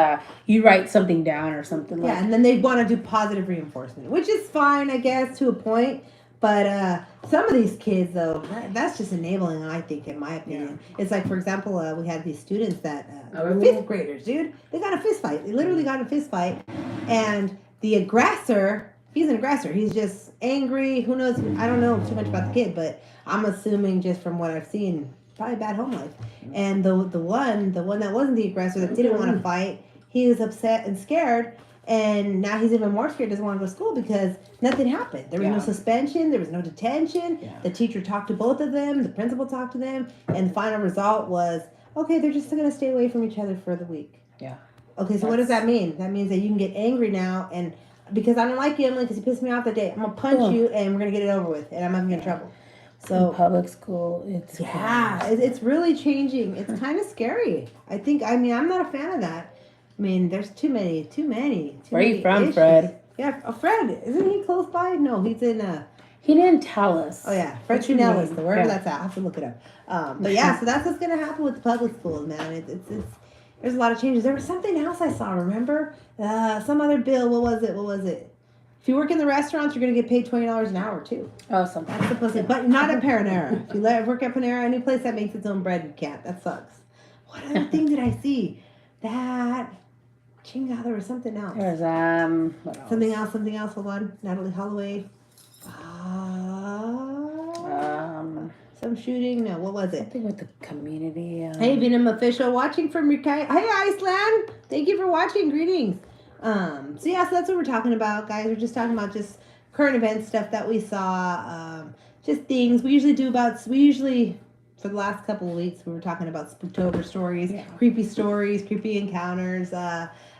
you write something down or something. Yeah, and then they want to do positive reinforcement, which is fine, I guess, to a point. But some of these kids, though, that's just enabling, I think, in my opinion. Yeah. It's like, for example, we had these students that were 5th graders, dude. They got a fist fight. They literally got a fist fight. And the aggressor, he's an aggressor. He's just angry. Who knows? I don't know too much about the kid, but I'm assuming just from what I've seen, probably bad home life. And the one that wasn't the aggressor, that didn't want to fight, he was upset and scared. And now he's even more scared, doesn't want to go to school because nothing happened. There was no suspension. There was no detention. Yeah. The teacher talked to both of them. The principal talked to them. And the final result was, okay, they're just going to stay away from each other for the week. Yeah. Okay, so what does that mean? That means that you can get angry now. And because I don't like you, Emily, because you pissed me off that day, I'm going to punch you and we're going to get it over with. And I'm not going to get in trouble. So in public school, it's really changing. It's kind of scary. I'm not a fan of that. I mean, there's too many. Where are you from, issues. Fred? Yeah, Fred. Isn't he close by? No, he's in He didn't tell us. Oh yeah, Fred Nellis, wherever that's at. I have to look it up. But yeah, so that's what's gonna happen with the public schools, man. It's there's a lot of changes. There was something else I saw. Remember, some other bill. What was it? If you work in the restaurants, you're gonna get paid $20 an hour too. Oh, something. That's supposed to, but not at Panera. If you work at Panera, any place that makes its own bread, you can't. That sucks. What other thing did I see? That. Chinga, there was something else. There's what else? Something else. Hold on, Natalie Holloway. Some shooting. No, what was it? Something with the community. Hey, Venom official, watching from your Hey, Iceland. Thank you for watching. Greetings. So yeah, so that's what we're talking about, guys. We're just talking about just current event stuff that we saw. Just things we usually for the last couple of weeks we were talking about Spooktober stories, creepy stories, creepy encounters.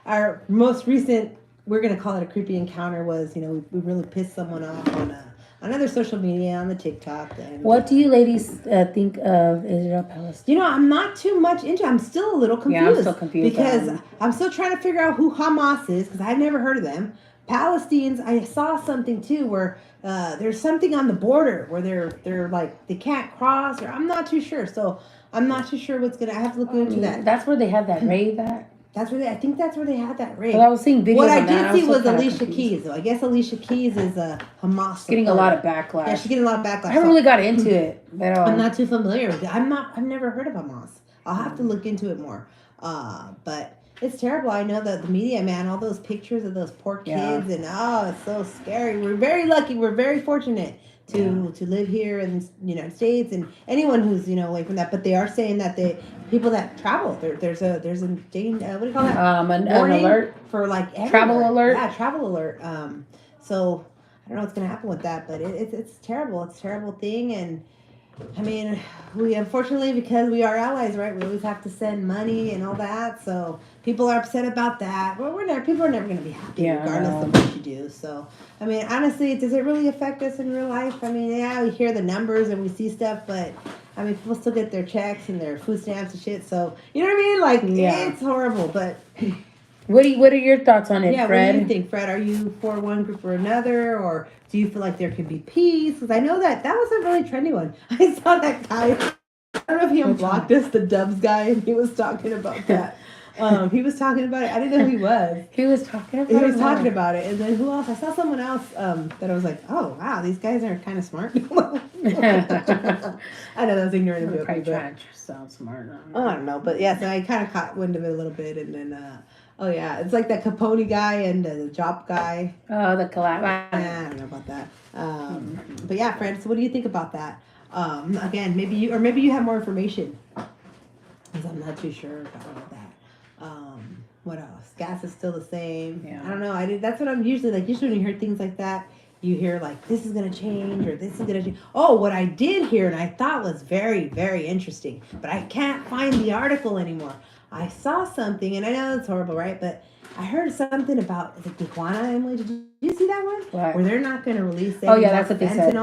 Our most recent, we're gonna call it a creepy encounter, was we really pissed someone off on another social media, on the TikTok. And, what do you ladies think of Israel Palestine? I'm not too much into. I'm still a little confused. Yeah, I'm still confused because I'm still trying to figure out who Hamas is, because I've never heard of them. Palestinians, I saw something too where there's something on the border where they're like they can't cross, or I'm not too sure. So I'm not too sure what's gonna. I have to look into that. That's where they had that rave at. I think that's where they had that rave. Well, I was seeing videos. What I did see was Alicia Keys, though. I guess Alicia Keys is a Hamas. She's getting a lot of backlash. Yeah, she's getting a lot of backlash. I haven't really got into it, but I'm not too familiar with it. I've never heard of Hamas. I'll have to look into it more. But it's terrible. I know that the media, man, all those pictures of those poor kids, and it's so scary. We're very lucky. We're very fortunate to live here in the United States, and anyone who's away from that. But they are saying that people that travel, there's a what do you call that? An alert for like travel alert. Yeah, travel alert. So I don't know what's gonna happen with that, but it's terrible. It's a terrible thing, and I mean, we unfortunately, because we are allies, right? We always have to send money and all that. So people are upset about that. Well, people are never going to be happy regardless of what you do. So, I mean, honestly, does it really affect us in real life? I mean, yeah, we hear the numbers and we see stuff, but I mean, people still get their checks and their food stamps and shit. So, you know what I mean? Like, it's horrible, but... What are your thoughts on it, Fred? What do you think, Fred? Are you for one group or another, or do you feel like there could be peace? Because I know that was a really trendy one. I saw that guy. I don't know if he unblocked us, the Dubs guy, and he was talking about that. He was talking about it. I didn't know who he was. He was talking about it. And then who else? I saw someone else that I was like, oh, wow, these guys are kind of smart. I know that was ignorant of me. Trying to sound smart. I don't know. But yeah, so I kind of caught wind of it a little bit. And then, oh, yeah, it's like that Capone guy and the Job guy. Oh, the collab. I don't know about that. But yeah, Fred, so what do you think about that? Again, maybe you have more information. Because I'm not too sure about that. What else? Gas is still the same. Yeah. I don't know. That's what I'm usually like. Usually when you hear things like that, you hear like, this is going to change or this is going to change. Oh, what I did hear and I thought was very, very interesting, but I can't find the article anymore. I saw something, and I know it's horrible, right? But I heard something about, is it Tijuana, Emily? Did you see that one? What? Where they're not going to release it. Oh, yeah, that's what they said.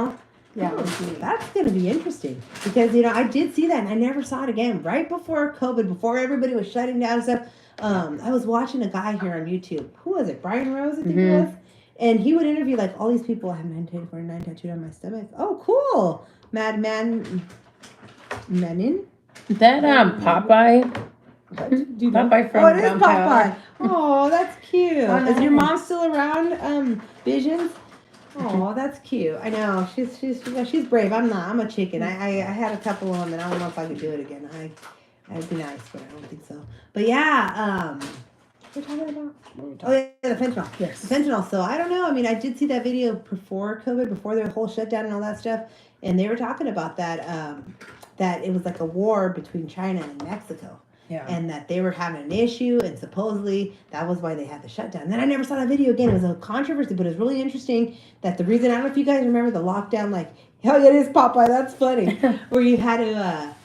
Yeah, that's going to be interesting because, I did see that and I never saw it again. Right before COVID, before everybody was shutting down and stuff, I was watching a guy here on YouTube. Who was it? Brian Rose, I think it was. And he would interview like all these people. I have 949 tattooed on my stomach. Oh, cool. Manin? That Popeye. Popeye from it is Popeye. Oh, that's cute. Is your mom still around, Visions? Oh, that's cute. I know. She's brave. I'm not. I'm a chicken. I had a couple of them, and I don't know if I could do it again. I'd be nice, but I don't think so. But yeah, what are we talking about? Oh yeah, the fentanyl. Yes. The fentanyl. So I don't know. I mean, I did see that video before COVID, before the whole shutdown and all that stuff, and they were talking about that. That it was like a war between China and Mexico. Yeah. And that they were having an issue, and supposedly that was why they had the shutdown. And then I never saw that video again. It was a controversy, but it was really interesting that the reason, I don't know if you guys remember the lockdown, like, hell yeah, it is Popeye, that's funny. Where you had to,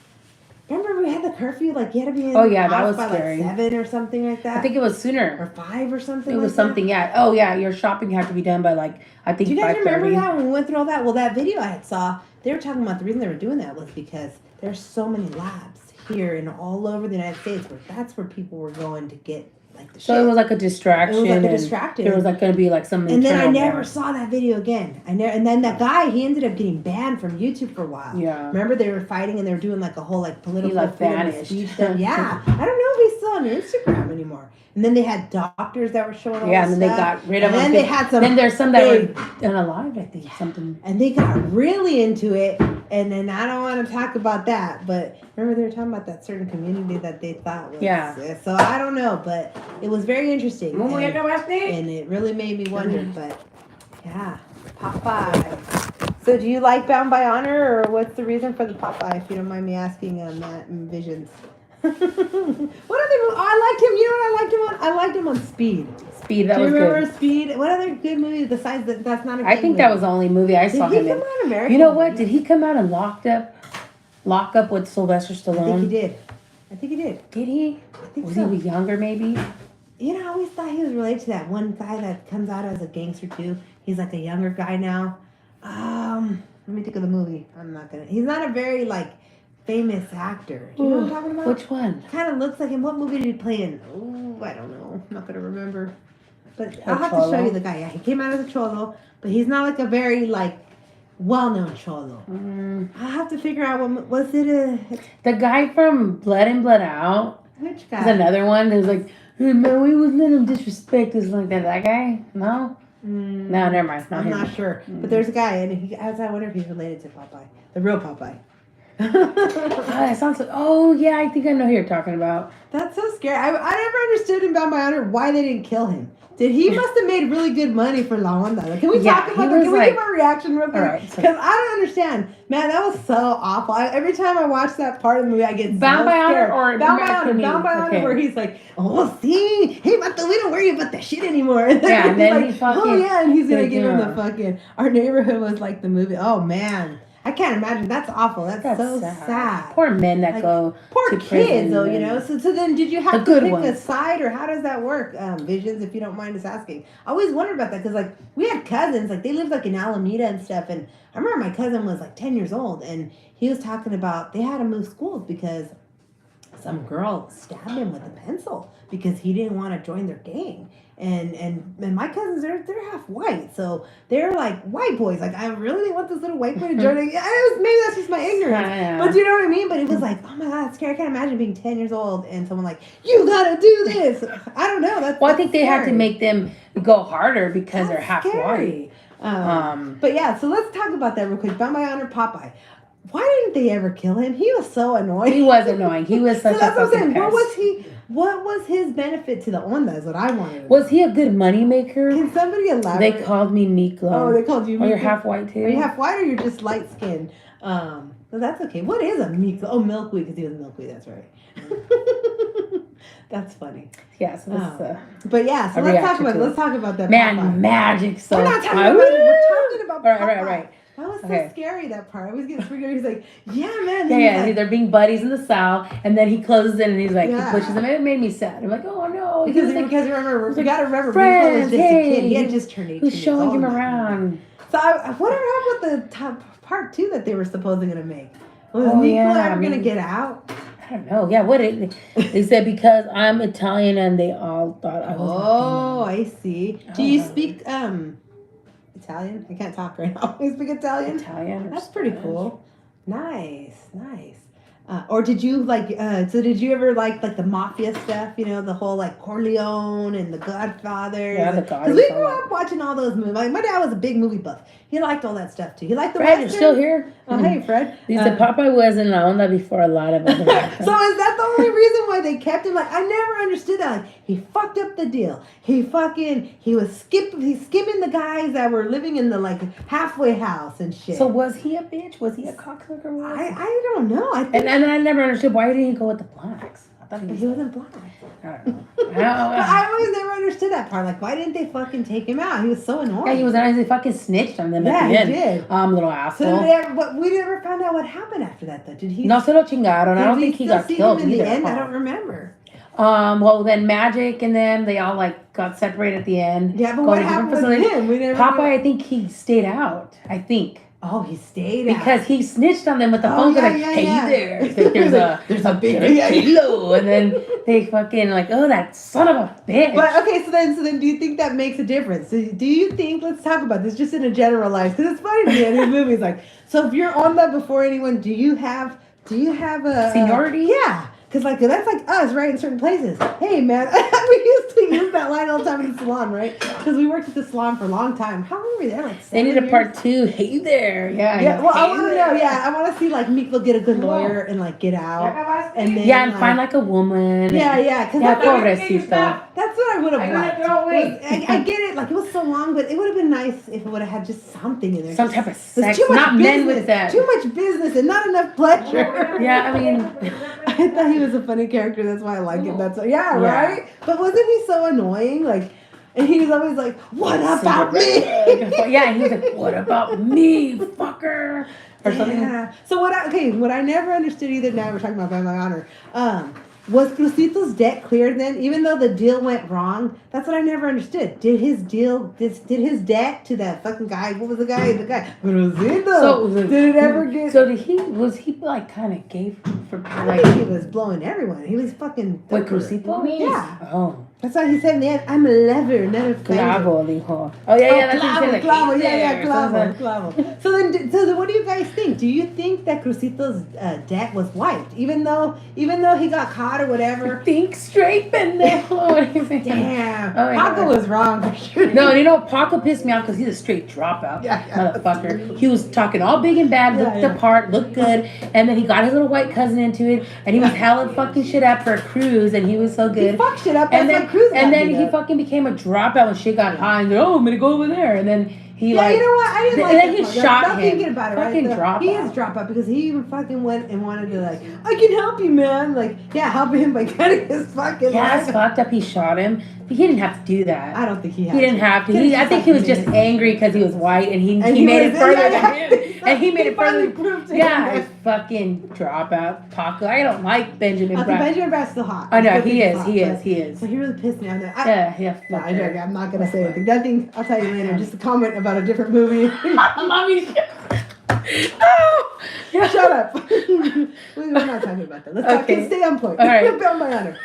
remember we had the curfew, like you had to be in the house by scary. Like 7 or something like that. I think it was sooner. Or 5 or something. It was something, yeah. Oh yeah, your shopping had to be done by like, I think 5:30. Do you guys remember that when we went through all that? Well, that video I had saw, they were talking about the reason they were doing that was because there's so many labs here and all over the United States, where that's where people were going to get like the shit. So it was like a distraction. It was like a distraction. There was like going to be like some. And then I never saw that video again. And then that guy, he ended up getting banned from YouTube for a while. Yeah. Remember they were fighting and they were doing like a whole like political vanished. stuff. Yeah. I don't know if he's still on Instagram anymore. And then they had doctors that were showing all and then they got rid of them. And then they had some. Then there's some that were unalive, I think, something. And they got really into it. And then I don't want to talk about that, but remember they were talking about that certain community that they thought was. Yeah. So I don't know, but it was very interesting. And it really made me wonder, but yeah, Popeye. So do you like Bound by Honor, or what's the reason for the Popeye, if you don't mind me asking, Matt and Visions? What other movie? I liked him. You know what I liked him on? I liked him on Speed. Speed, that was good. Do you remember Speed? What other good movie besides that? That's not a good I think movie. that was the only movie I saw him in. Did he come out American? You know what? Did he come out and Lock Up with Sylvester Stallone? I think he did. I think he did. Did he? I think was so. he younger, maybe? You know, I always thought he was related to that one guy that comes out as a gangster too. He's like a younger guy now. Let me think of the movie. He's not a very like famous actor. Do you know what I'm talking about? Which one? Kind of looks like him. What movie did he play in? Oh, I don't know. I'm not gonna remember. But I'll have to show you the guy. Yeah, he came out as a cholo, but he's not like a very like well-known cholo. I'll have to figure out what was it. The guy from Blood In Blood Out. Which guy? There's another one. There's like, hey, man, we would let him disrespect us like that. That guy? No. No, never mind. I'm not sure. But there's a guy, and I wonder if he's related to Popeye, the real Popeye. That sounds like, oh yeah, I think I know who you're talking about. That's so scary. I never understood in Bound by Honor why they didn't kill him. He must have made really good money for La Onda. Can we talk about that? Can we give our reaction real quick? Because I don't understand. Man, that was so awful. Every time I watch that part of the movie, I get Bound by Honor or Bound by Honor, where he's like, oh, see, hey, but we don't worry about that shit anymore. And yeah, and then like, he fucking, oh yeah, and he's gonna give him the fucking. Our Neighborhood was like the movie. Oh man. I can't imagine. That's awful. That's so sad. Poor men that go poor to kids, prison, though, you know. So then did you have to pick a side, or how does that work, Visions, if you don't mind us asking? I always wondered about that, because, like, we had cousins, like, they lived, like, in Alameda and stuff, and I remember my cousin was, like, 10 years old, and he was talking about they had to move schools because some girl stabbed him with a pencil because he didn't want to join their gang. And my cousins, they're half white, so they're like white boys. Like, I really want this little white boy to join. Maybe that's just my ignorance, but you know what I mean. But it was like, oh my god, it's scary. I can't imagine being 10 years old and someone like, you gotta do this. I don't know. I think they had to make them go harder because they're half white. But yeah, so let's talk about that real quick. Bound by Honor, Popeye. Why didn't they ever kill him? He was so annoying. He was annoying. He was such so that's what I'm saying. What was his benefit to the Onda is what I wanted to know. Was he a good money maker? Can somebody elaborate? They called me Miklo. Oh, they called you Miklo? Oh, you're half white too? Are you half white or you're just light skinned? Well, that's okay. What is a Miklo? Oh, milkweed, because he was milkweed. That's right. That's funny. Yeah, so this, but yeah, so let's talk about that. Man, Popeye. magic. So we're not talking about it. We're talking about Popeye. Right. That was so scary, that part. I was getting freaked out. He's like, yeah, man. Yeah, like, they're being buddies in the South, and then he closes in and he's like, he pushes them. It made me sad. I'm like, oh no. Because remember, we gotta remember, Miklo was just a kid. He had just turned 18. Who's showing him around? So whatever happened with the top part 2 that they were supposedly gonna make? Was Miklo ever gonna get out? I don't know. Yeah, they said because I'm Italian and they all thought I was. Oh, I see. Do you speak Italian? I can't talk right now. You speak Italian? That's pretty cool. Nice. Or did you did you ever like the mafia stuff, you know, the whole like Corleone and the Godfather? Yeah, the Godfather. Because we grew up watching all those movies. Like, my dad was a big movie buff. He liked all that stuff too. He liked the Fred, Western. you're still here? Oh, hey, Fred. He said Popeye was in La Onda before a lot of other So is that the only reason why they kept him? Like, I never understood that. Like, he fucked up the deal. He was skimming the guys that were living in the like halfway house and shit. So was he a bitch? Was he a cocksucker? I don't know. And I never understood why didn't he go with the blacks? I thought he wasn't black. I don't know. But I always never understood that part. Like, why didn't they fucking take him out? He was so annoying. Yeah, he was nice. They fucking snitched on them at the end. He did. Little asshole. But we never found out what happened after that, though. Did he? No, se lo chingaron. I don't think he got killed in either. The end? I don't remember. Well, then Magic and them, they all like got separated at the end. Yeah, but what happened with him? Popeye, I think he stayed out. I think. Oh, he stayed because he snitched on them with the phone. Like, hey there, like, there's a big kilo, and then they fucking like, oh, that son of a bitch. But okay, so then, do you think that makes a difference? So do you think? Let's talk about this just in a generalized, because it's funny to me in these movies. Like, so if you're on that before anyone, do you have a seniority? Yeah. Because, like, that's like us, right, in certain places. Hey, man, we used to use that line all the time in the salon, right? Because we worked at the salon for a long time. How long were we there? Like 7 They need years? a part 2. Hey there. Yeah, well, I want to know. Yeah, I want to see, like, Miklo get a good lawyer and, like, get out. And then, and find, like, a woman. Yeah. Cause pobrecito. That's what I would have liked. I get it. Like, it was so long, but it would have been nice if it would have had just something in there. Some type of sex. Not men with that. Too much business and not enough pleasure. Yeah, I mean... I thought he was a funny character. That's why I like him. Right? But wasn't he so annoying? Like, and he was always like, "What about me?" Yeah, he was like, "What about me, fucker?" Or something. Yeah. So what I never understood either. Now we're talking about By My Honor. Was Crucito's debt cleared then? Even though the deal went wrong, that's what I never understood. Did his debt to that fucking guy? What was the guy? Crucito. So did it ever get? So was he like kind of gay for like? I think he was blowing everyone. He was fucking. Wait, Crucito? Yeah. Oh. That's why he said in the end, I'm a lever, not a clavo, dijo. Oh yeah, that's what he said. Like, clavo. So then, what do you guys think? Do you think that Crucito's debt was wiped, even though he got caught or whatever? Think straight, pendejo. What do you think? Damn. Paco was wrong for sure. No, you know, Paco pissed me off because he's a straight dropout. Yeah. Motherfucker. He was talking all big and bad, looked the part, looked good, and then he got his little white cousin into it, and he was hella fucking shit up for a cruise, and he was so good. He fucked shit up. And then he fucking became a dropout when shit got high. And go, oh, I'm gonna go over there. And then he you know what? I didn't like. And then he shot him. Thinking about it, fucking right? dropout. He is dropout because he even fucking went and wanted to like, I can help you, man. Like, yeah, help him by cutting his fucking. Yeah, it's fucked up. He shot him. But he didn't have to do that. I don't think he had. He didn't have to. I think he was just angry because he was white and he made it further than him. And he made it further. Yeah, it's fucking dropout. Paco. I don't like Benjamin Bratt. Benjamin Bratt's still hot. I know he is. So he really pissed me off. Yeah. I'm not gonna say anything. Nothing. I'll tell you later. Just a comment about a different movie. Mommy. Oh, yeah. Shut up. We're not talking about that. Let's talk. Stay on point. All right. By my honor.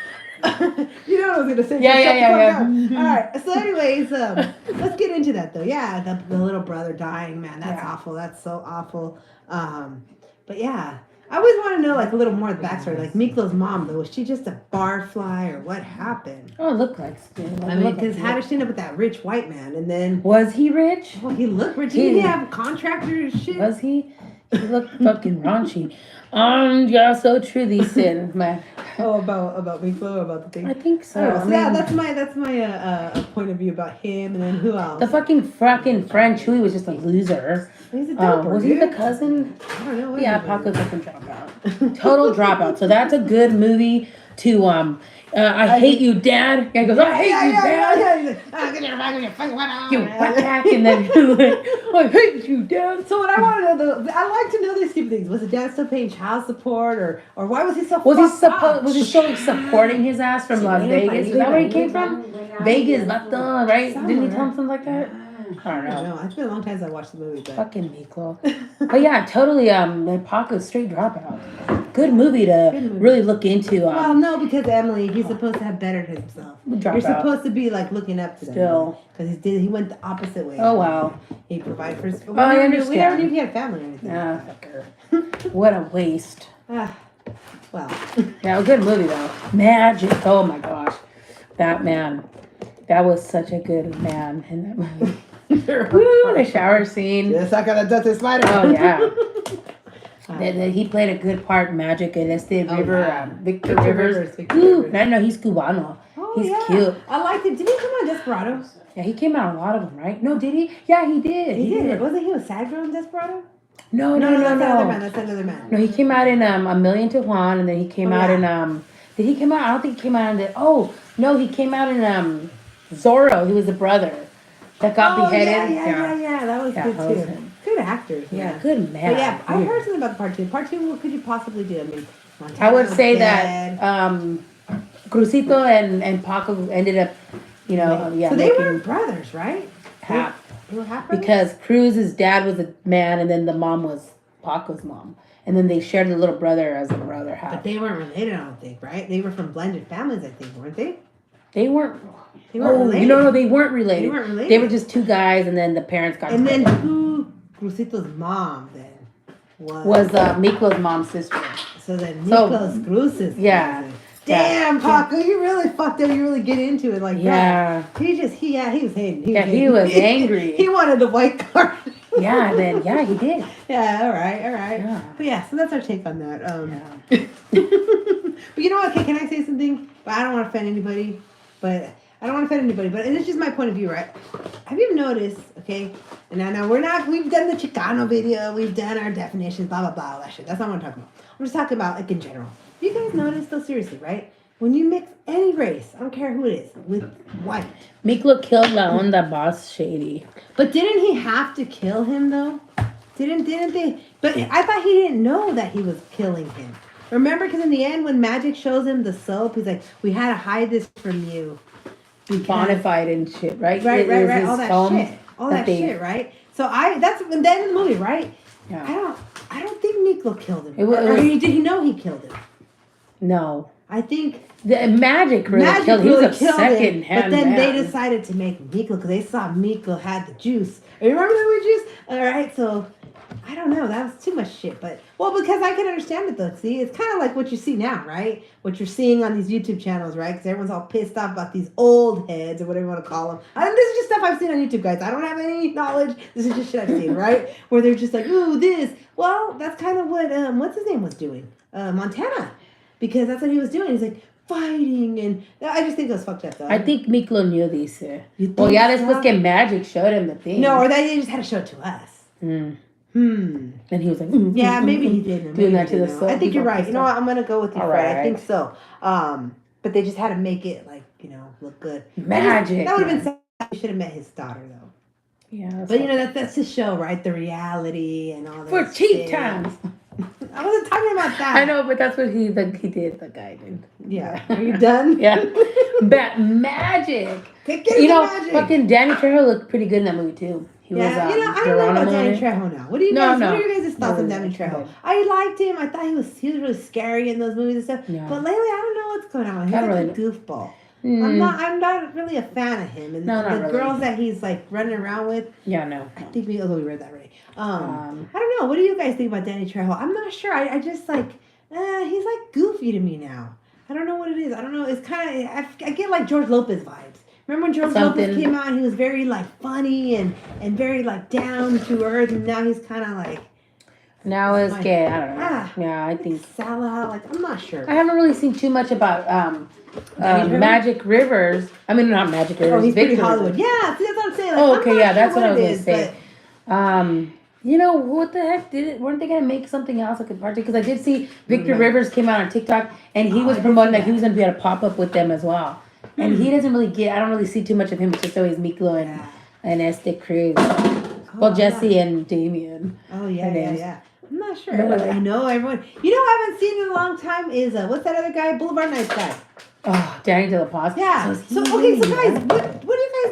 You know what I was gonna say. Yeah. All right. So, anyways, let's get into that though. Yeah, the little brother dying, man. That's awful. That's so awful. But yeah, I always want to know like a little more of the backstory. Like Miklo's mom, though, was she just a barfly or what happened? Oh, it looked like. I mean, because how did she end up with that rich white man? And then was he rich? Well, he looked rich. He didn't have contractors and shit. Was he? He looked fucking raunchy. Yeah, so true. These sin, man. Oh, about Miklo, about the thing. I think so. Yeah, that's my point of view about him. And then who else? The fucking French. He was just a loser. He's a doper, was he the cousin? I don't know. Yeah, Paco's fucking dropout. Total dropout. So that's a good movie to I hate you, Dad. Yeah, he goes, I hate you, Dad. You whack, and then I hate you, Dad. So what I want to know, though, I like to know these stupid things. Was the dad still paying child support, or why was he so? Was he still supporting his ass from Las Vegas? Is that where he came from? Vegas, right? Didn't he tell him something like that? I don't know. It's been a long time since I watched the movie. But. Fucking Miklo. But yeah, totally. Paco's straight dropout. Good movie to really look into. Well, no, because Emily, he's supposed to have bettered himself. You're supposed to be like looking up to them. Still, because he went the opposite way. Oh wow. He provided for his. Oh, I understand. We never knew he had family or anything. Ah, fucker. What a waste. Well. Yeah, a good movie though. Magic. Oh my gosh, that man. That was such a good man in that movie. Woo, the shower scene. Yes, I got a dirty spider. Oh yeah. He played a good part, Magic, and that's the Victor Rivers. I know he's Cubano. Oh, he's cute. I liked it. Did he come on Desperados? Yeah, he came out a lot of them, right? No, did he? Yeah, he did. He did. Wasn't he a sad girl in Desperado? No. That's another man. No, he came out in A Million to One, and then he came out in Did he come out? I don't think he came out in the. Oh no, he came out in Zorro. He was the brother that got beheaded. Yeah. That was good too. Good actors. Yeah, good man. But yeah, I heard something about part two. Part two, what could you possibly do? I mean, Montana I would say that Crucito and Paco ended up, So they were brothers, right? Half. They were half brothers? Because Cruz's dad was a man, and then the mom was Paco's mom, and then they shared the little brother as the other half. But they weren't related, I don't think, right? They were from blended families, I think, weren't they? They weren't. They weren't related. No, they weren't related. They weren't related. They were just two guys, and then the parents got. And then who Crucito's mom then was Miklo's mom's sister. So then Miklo's Cruz's. Yeah. Damn, Paco, you really fucked up. You really get into it like that. He was hating. He was angry. He wanted the white card. He did. Yeah, all right. Yeah. But yeah, so that's our take on that. But you know what? Okay, can I say something? But I don't want to offend anybody. But it's just my point of view, right? Have you noticed, okay? And now we've done the Chicano video, we've done our definitions, blah, blah, blah, all that shit. That's not what I'm talking about. I'm just talking about, like, in general. You guys notice, though, seriously, right? When you mix any race, I don't care who it is, with white. Miklo killed La Onda boss Shady. But didn't he have to kill him, though? Didn't they? But I thought he didn't know that he was killing him. Remember, because in the end, when Magic shows him the soap, he's like, we had to hide this from you. Bonafide and shit, right? Right. All that shit, right? So that's when then in the movie, right? Yeah. I don't think Miklo killed him. Did he know he killed him? No. I think the Magic killed him. He was a second hand. But then they decided to make Miklo because they saw Miklo had the juice. You remember the juice? All right, so I don't know. That was too much shit. But because I can understand it though. See, it's kind of like what you see now, right? What you're seeing on these YouTube channels, right? Because everyone's all pissed off about these old heads or whatever you want to call them. This is just stuff I've seen on YouTube, guys. I don't have any knowledge. This is just shit I've seen, right? Where they're just like, ooh, this. Well, that's kind of what what's his name was doing, Montana, because that's what he was doing. He's like fighting, and I just think it was fucked up though. I think Miklo knew these. Well, yeah, this was get Magic showed him the thing. No, or they just had to show it to us. And he was like, yeah, maybe he did. Doing that to the soul. I think you're right. You know what? I'm gonna go with you, Fred. Right. I think so. But they just had to make it like look good. Magic. That would have been sad. We should have met his daughter though. Yeah. But that's his show, right? The reality and all that. For cheap times. I wasn't talking about that. I know, but that's what he did. The guy did. Yeah. Are you done? Yeah. Magic. Magic. Fucking Danny Trejo looked pretty good in that movie too. He was, I don't know about Danny Trejo now. What do you guys? What are your guys' thoughts on Danny Trejo? I liked him. I thought he was really scary in those movies and stuff. Yeah. But lately, I don't know what's going on. He's like a goofball. I'm not really a fan of him. And the girls that he's like running around with. Yeah, no. I think we read that already. I don't know. What do you guys think about Danny Trejo? I'm not sure. I just like he's like goofy to me now. I don't know what it is. I don't know. It's kind of I get like George Lopez vibes. Remember when George Lopez came out? He was very like funny and very like down to earth, and now he's kind of like. Now it's gay. I don't know. Yeah, I think Salah. Like I'm not sure. I haven't really seen too much about Magic Rivers. I mean, not Magic Rivers. Oh, he's Victor pretty Hollywood. Rivers. Yeah, see, that's what I'm saying. Like, okay, yeah, that's what I was gonna say. What the heck? Weren't they gonna make something else like a party? Because I did see Victor Rivers came out on TikTok and he was promoting that he was gonna be at a pop up with them as well. And he doesn't really I don't really see too much of him. It's just always Miklo and Este Cruz. Jesse and Damien. Oh yeah. I'm not sure. I know everyone. You know, I haven't seen in a long time is what's that other guy? Boulevard Nights guy. Oh, Danny De La Paz. Yeah. So guys, what do you guys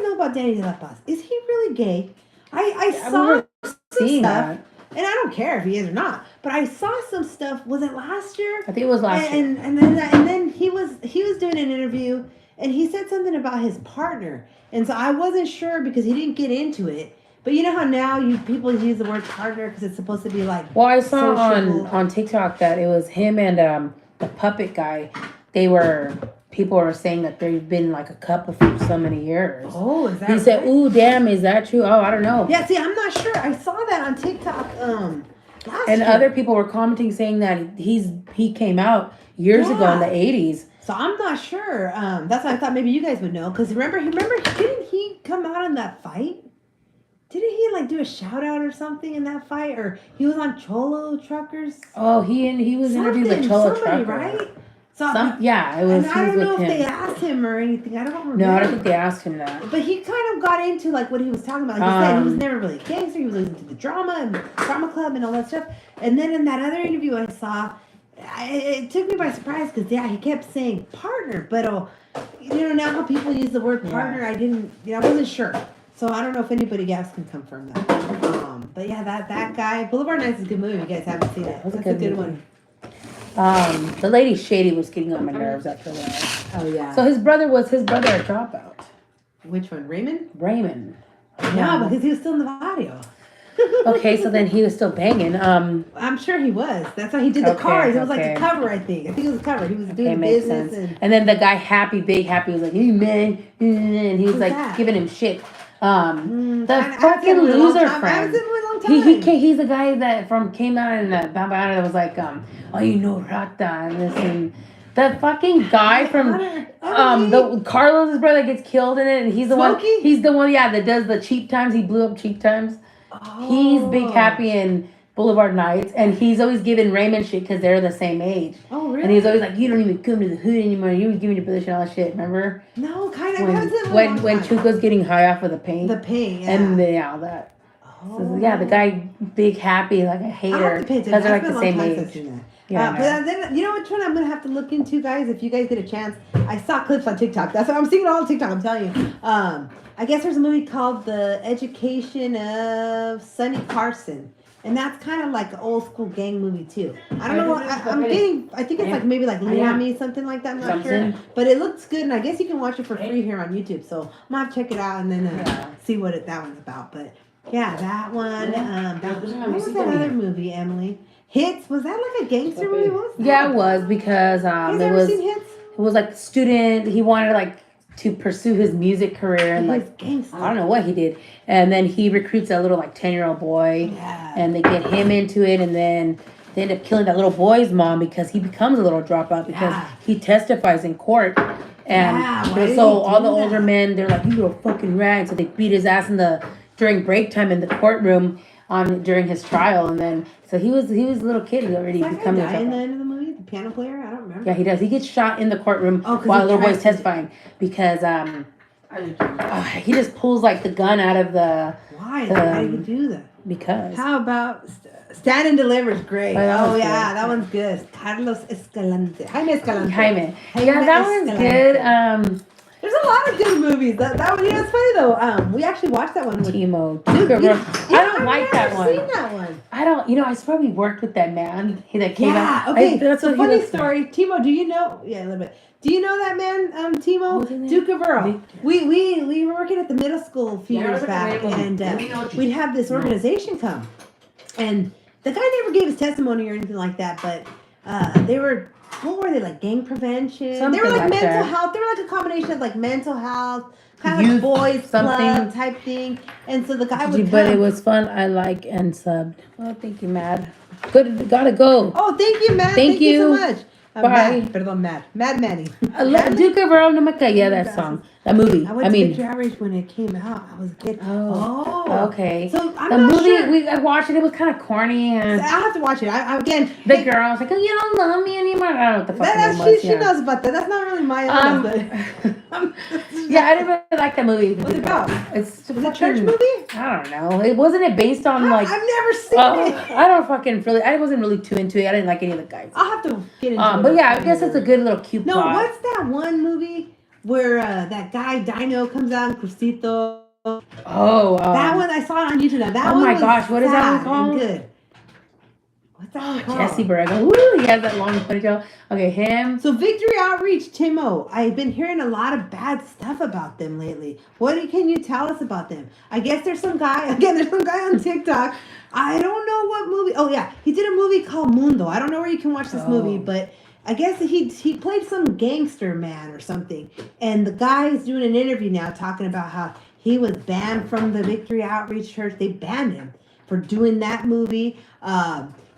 know about Danny De La Paz? Is he really gay? I saw some stuff, and I don't care if he is or not. But I saw some stuff. Was it last year? I think it was last year. And then he was doing an interview, and he said something about his partner, and so I wasn't sure because he didn't get into it. But you know how now people use the word partner because it's supposed to be like. Well, I saw on TikTok that it was him and the puppet guy. People were saying that they've been like a couple for so many years. Oh, is that He said, ooh, damn, is that true? Oh, I don't know. Yeah, see, I'm not sure. I saw that on TikTok last year. Other people were commenting saying that he came out years ago in the 80s. So I'm not sure. That's why I thought maybe you guys would know. Because remember, didn't he come out in that fight? Didn't he like do a shout out or something in that fight? Or he was on Cholo Truckers? Oh, he was interviewed with Cholo Trucker. Right? So, it was. And I don't know if they asked him or anything. I don't remember. No, I don't think they asked him that. But he kind of got into like what he was talking about. Like he said, he was never really a gangster. He was into the drama and drama club and all that stuff. And then in that other interview I saw, it took me by surprise because he kept saying partner. But now how people use the word partner, I wasn't sure. So I don't know if anybody else can confirm that. But yeah, that guy, Boulevard Nights is a good movie. You guys haven't seen it. That's a good one. The lady Shady was getting on my nerves after a while. Oh yeah. So his brother a dropout. Which one, Raymond? Raymond. Yeah, because he was still in the video. Okay, so then he was still banging. I'm sure he was. That's why he did the cars. It was like a cover, I think. I think it was a cover. He was doing business. And then the guy Big Happy was like, hey man, and he was like giving him shit. The fucking loser friend. He's the guy that came out in Bambana that was like, oh, you know, Rata and this and the fucking guy from the Carlos' brother gets killed in it, and he's the one that does the Cheap Times. He blew up Cheap Times. Oh. He's Big Happy in Boulevard Nights, and he's always giving Raymond shit because they're the same age. Oh, really? And he's always like, you don't even come to the hood anymore. You was giving your position all that shit, remember? No, kind of. When Chuco's getting high off of the paint. The paint, yeah. And all that. Oh. So, yeah, the guy Big Happy, like a hater, because they're like the same age. Yeah, but then you know which one I'm gonna have to look into, guys. If you guys get a chance, I saw clips on TikTok. That's what I'm seeing all on TikTok. I'm telling you. I guess there's a movie called The Education of Sonny Carson, and that's kind of like an old school gang movie too. I don't know what I'm getting. I think it's like maybe like Liami, something like that. I'm not sure, but it looks good, and I guess you can watch it for free here on YouTube. So I'm gonna have to check it out and then see what that one's about. But yeah, that one. What was that other movie, Emily? Hits? Was that like a gangster movie? What was that? Yeah, it was because seen Hits? It was like the student. He wanted to pursue his music career and I don't know what he did. And then he recruits that little 10-year-old boy, and they get him into it, and then they end up killing that little boy's mom because he becomes a little dropout because he testifies in court. And so all the older men, they're like, you little fucking rat. So they beat his ass during break time in the courtroom during his trial, and then so he was a little kid. He already become a dropout. In the end of the movie, the piano player, I don't remember. Yeah, he does. He gets shot in the courtroom while the little boy's testifying because he just pulls the gun out of the. Why? Why do you do that? Because. How about Stand and Deliver is great. That one's good. Carlos Escalante. Jaime Escalante. Jaime. Yeah, that one's good. There's a lot of good movies. That one, it's funny though. We actually watched that one with Timo. I don't like that one. I've never seen that one. I don't. I probably worked with that man. That came out. Okay. That's a funny story. Like. Timo, do you know? Yeah, a little bit. Do you know that man, Timo? Duke of Earl. We were working at the middle school a few years back, and we'd have this organization come, and the guy never gave his testimony or anything like that, but they were. What were they, like gang prevention? Something they were like mental health. They were like a combination of mental health, kind of like boys club type thing. And so the guy would come. But it was fun. I like and subbed. Oh, thank you, Mad. Good, gotta go. Oh, thank you, Mad. Thank you so much. Bye. Mad Manny. Duke of Earl no Maca. Yeah, that song. That movie. I went to Victory Outreach when it came out. I was a kid. Oh. Okay. So I'm the not movie sure. I watched it. It was kind of corny. And I'll have to watch it. The girl was like, "Oh, you don't love me anymore." I don't know what the fuck it was. She knows about that. That's not really my yeah, I didn't really like that movie. What's it about? It's a church movie. I don't know. It wasn't based on I've never seen it. I don't fucking really. I wasn't really too into it. I didn't like any of the guys. I'll have to get into it. But yeah, I guess it's a good little cute. No, what's that one movie where that guy Dino comes out and Crucito? That one I saw it on YouTube. That one. Oh my gosh, what is that one called? Good. What's that one called? Jesse Borrego. Woo, he has that long ponytail. Okay, him. So Victory Outreach, Timo. I've been hearing a lot of bad stuff about them lately. Can you tell us about them? I guess there's some guy on TikTok. I don't know what movie. Oh yeah, he did a movie called Mundo. I don't know where you can watch this movie, but I guess he played some gangster man or something. And the guy is doing an interview now talking about how he was banned from the Victory Outreach Church. They banned him for doing that movie.